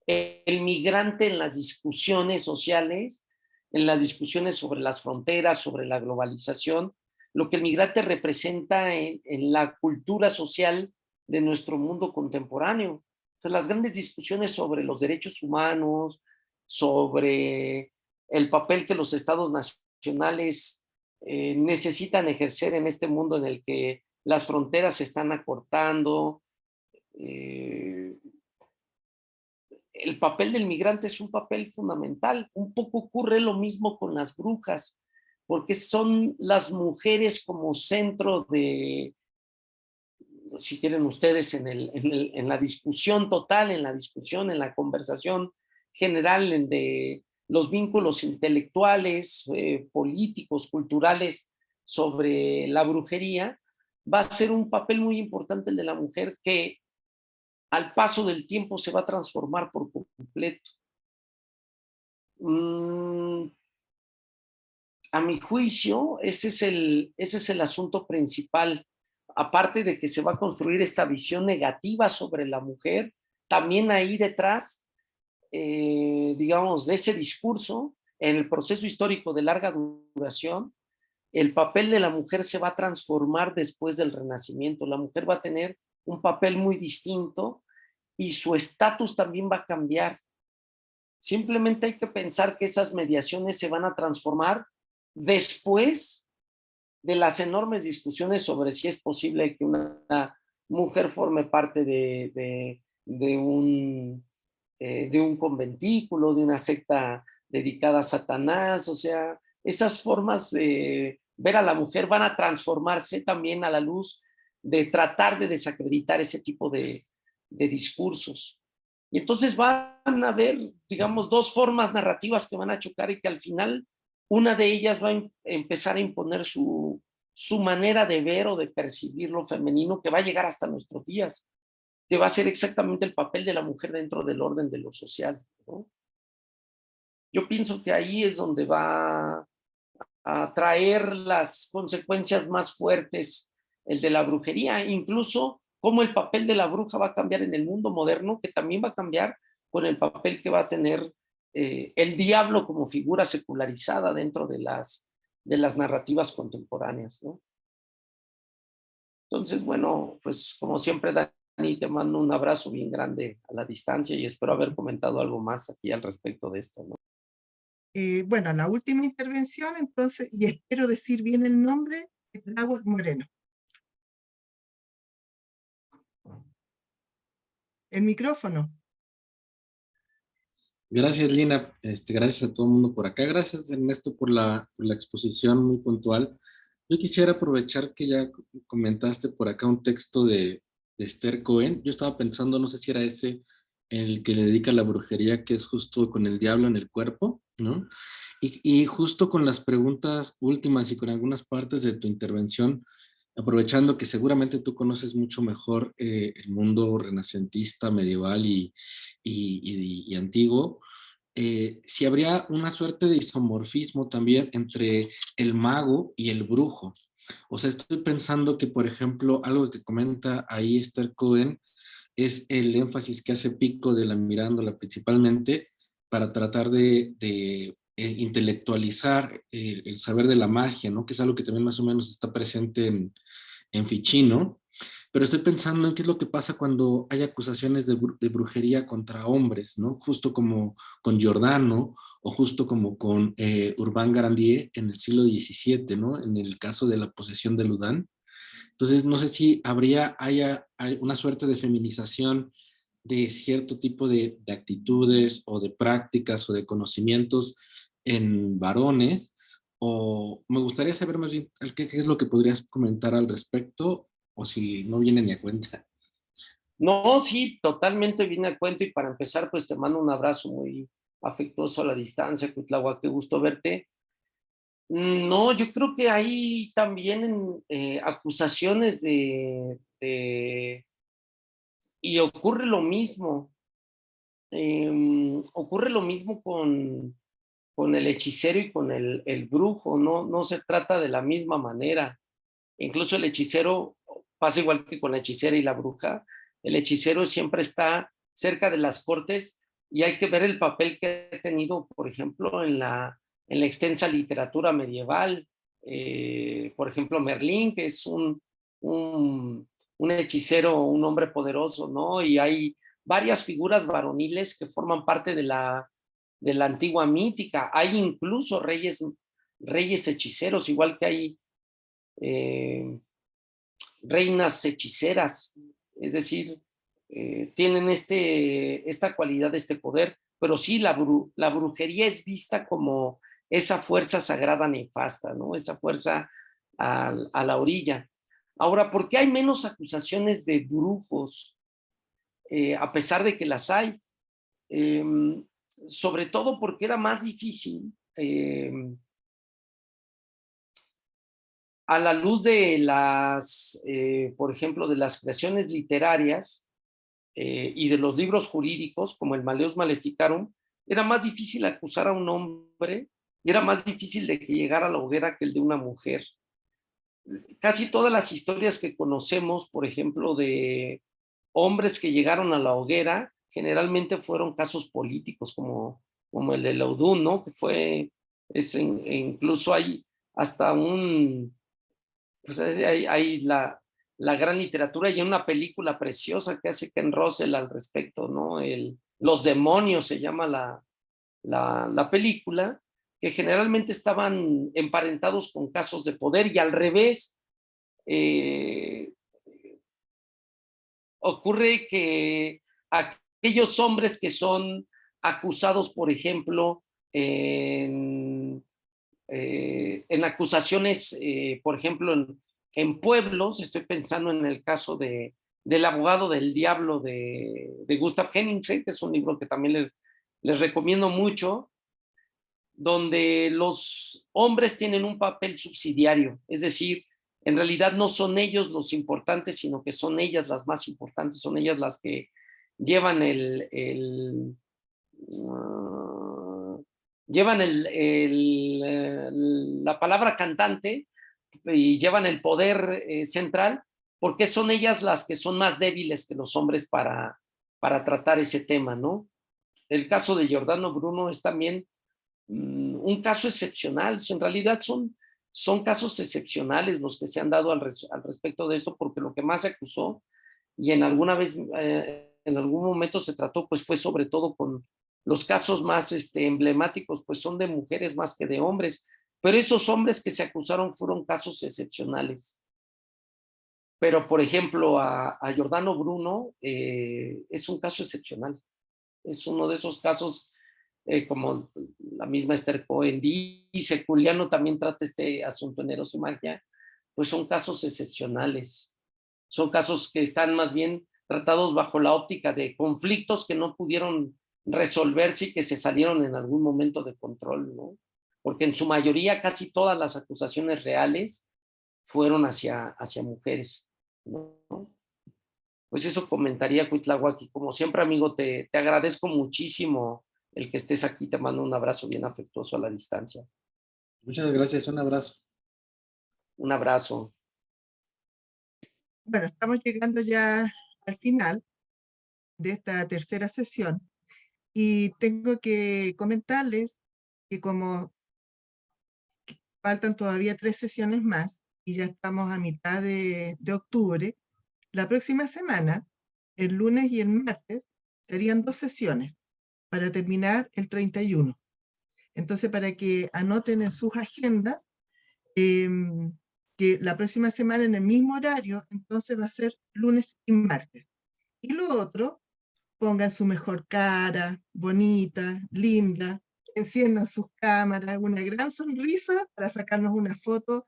el migrante en las discusiones sociales, en las discusiones sobre las fronteras, sobre la globalización, lo que el migrante representa en la cultura social de nuestro mundo contemporáneo. Entonces, las grandes discusiones sobre los derechos humanos, sobre el papel que los estados nacionales necesitan ejercer en este mundo en el que las fronteras se están acortando. El papel del migrante es un papel fundamental. Un poco ocurre lo mismo con las brujas, porque son las mujeres como centro de, si quieren ustedes, en la discusión total, en la discusión, en la conversación general de los vínculos intelectuales, políticos, culturales sobre la brujería, va a ser un papel muy importante el de la mujer que al paso del tiempo se va a transformar por completo. A mi juicio, ese es el asunto principal. Aparte de que se va a construir esta visión negativa sobre la mujer, también ahí detrás, digamos, de ese discurso, en el proceso histórico de larga duración, el papel de la mujer se va a transformar después del Renacimiento. La mujer va a tener un papel muy distinto y su estatus también va a cambiar. Simplemente hay que pensar que esas mediaciones se van a transformar después de las enormes discusiones sobre si es posible que una mujer forme parte de un conventículo, de una secta dedicada a Satanás. O sea, esas formas de ver a la mujer van a transformarse también a la luz de tratar de desacreditar ese tipo de discursos. Y entonces van a haber, digamos, dos formas narrativas que van a chocar y que al final una de ellas va a empezar a imponer su manera de ver o de percibir lo femenino, que va a llegar hasta nuestros días, que va a ser exactamente el papel de la mujer dentro del orden de lo social, ¿no? Yo pienso que ahí es donde va a traer las consecuencias más fuertes el de la brujería, incluso cómo el papel de la bruja va a cambiar en el mundo moderno, que también va a cambiar con el papel que va a tener el diablo como figura secularizada dentro de las narrativas contemporáneas, ¿no? Entonces, bueno, pues como siempre, Dani, te mando un abrazo bien grande a la distancia y espero haber comentado algo más aquí al respecto de esto, ¿no? Bueno, la última intervención, entonces, y espero decir bien el nombre, es Lagos Moreno. El micrófono. Gracias, Lina. Gracias a todo el mundo por acá. Gracias, Ernesto, por la exposición muy puntual. Yo quisiera aprovechar que ya comentaste por acá un texto de Esther Cohen. Yo estaba pensando, no sé si era ese, el que le dedica a la brujería, que es justo con el diablo en el cuerpo, ¿no? Y justo con las preguntas últimas y con algunas partes de tu intervención, aprovechando que seguramente tú conoces mucho mejor el mundo renacentista, medieval y antiguo, si habría una suerte de isomorfismo también entre el mago y el brujo. O sea, estoy pensando que, por ejemplo, algo que comenta ahí Esther Cohen es el énfasis que hace Pico de la Mirándola principalmente para tratar de intelectualizar el saber de la magia, ¿no? Que es algo que también más o menos está presente en Ficino. Pero estoy pensando en qué es lo que pasa cuando hay acusaciones de brujería contra hombres, ¿no? Justo como con Giordano o justo como con Urbain Grandier en el siglo XVII, ¿no? En el caso de la posesión de Loudun. Entonces, no sé si haya una suerte de feminización de cierto tipo de actitudes o de prácticas o de conocimientos en varones, o me gustaría saber más bien qué es lo que podrías comentar al respecto, o si no viene ni a cuenta. No, sí, totalmente viene a cuento y para empezar, pues te mando un abrazo muy afectuoso a la distancia, Cuitlahua, qué gusto verte. No, yo creo que hay también acusaciones y ocurre lo mismo. Ocurre lo mismo con el hechicero y con el brujo, no se trata de la misma manera. Incluso el hechicero pasa igual que con la hechicera y la bruja. El hechicero siempre está cerca de las cortes y hay que ver el papel que ha tenido, por ejemplo, en la extensa literatura medieval. Por ejemplo, Merlín, que es un hechicero, un hombre poderoso, ¿no? Y hay varias figuras varoniles que forman parte de la antigua mítica. Hay incluso reyes reyes hechiceros, igual que hay reinas hechiceras, es decir, tienen esta cualidad, este poder, pero sí, la brujería es vista como esa fuerza sagrada nefasta, ¿no? Esa fuerza a la orilla. Ahora, ¿por qué hay menos acusaciones de brujos? A pesar de que las hay, sobre todo porque era más difícil, a la luz de las, por ejemplo, de las creaciones literarias y de los libros jurídicos, como el Maleus Maleficarum, era más difícil acusar a un hombre y era más difícil de que llegara a la hoguera que el de una mujer. Casi todas las historias que conocemos, por ejemplo, de hombres que llegaron a la hoguera, generalmente fueron casos políticos, como el de Laudun, ¿no? Que fue, incluso hay hasta pues hay la gran literatura y hay una película preciosa que hace Ken Russell al respecto, ¿no? Los demonios se llama la película, que generalmente estaban emparentados con casos de poder y al revés, ocurre que aquellos hombres que son acusados, por ejemplo, en acusaciones, por ejemplo, en pueblos, estoy pensando en el caso del abogado del diablo de Gustav Henningsen, que es un libro que también les recomiendo mucho, donde los hombres tienen un papel subsidiario, es decir, en realidad no son ellos los importantes, sino que son ellas las más importantes, son ellas las que llevan la palabra cantante y llevan el poder central, porque son ellas las que son más débiles que los hombres para tratar ese tema, ¿no? El caso de Giordano Bruno es también un caso excepcional. En realidad son casos excepcionales los que se han dado al respecto de esto, porque lo que más se acusó y en algún momento se trató, pues fue sobre todo con los casos más emblemáticos, pues son de mujeres más que de hombres, pero esos hombres que se acusaron fueron casos excepcionales. Pero, por ejemplo, a Giordano Bruno es un caso excepcional. Es uno de esos casos, como la misma Esther Cohen dice, Juliano también trata este asunto en Eros y Magia, pues son casos excepcionales. Son casos que están más bien tratados bajo la óptica de conflictos que no pudieron resolverse y que se salieron en algún momento de control, ¿no? Porque en su mayoría casi todas las acusaciones reales fueron hacia mujeres, ¿no? Pues eso comentaría, Cuitláhuac. Como siempre, amigo, te agradezco muchísimo el que estés aquí. Te mando un abrazo bien afectuoso a la distancia. Muchas gracias, un abrazo. Un abrazo. Bueno, estamos llegando ya al final de esta tercera sesión y tengo que comentarles que como faltan todavía 3 sesiones más y ya estamos a mitad de octubre, la próxima semana, el lunes y el martes, serían 2 sesiones para terminar el 31. Entonces, para que anoten en sus agendas que la próxima semana en el mismo horario, entonces va a ser lunes y martes. Y lo otro, pongan su mejor cara, bonita, linda, enciendan sus cámaras, una gran sonrisa para sacarnos una foto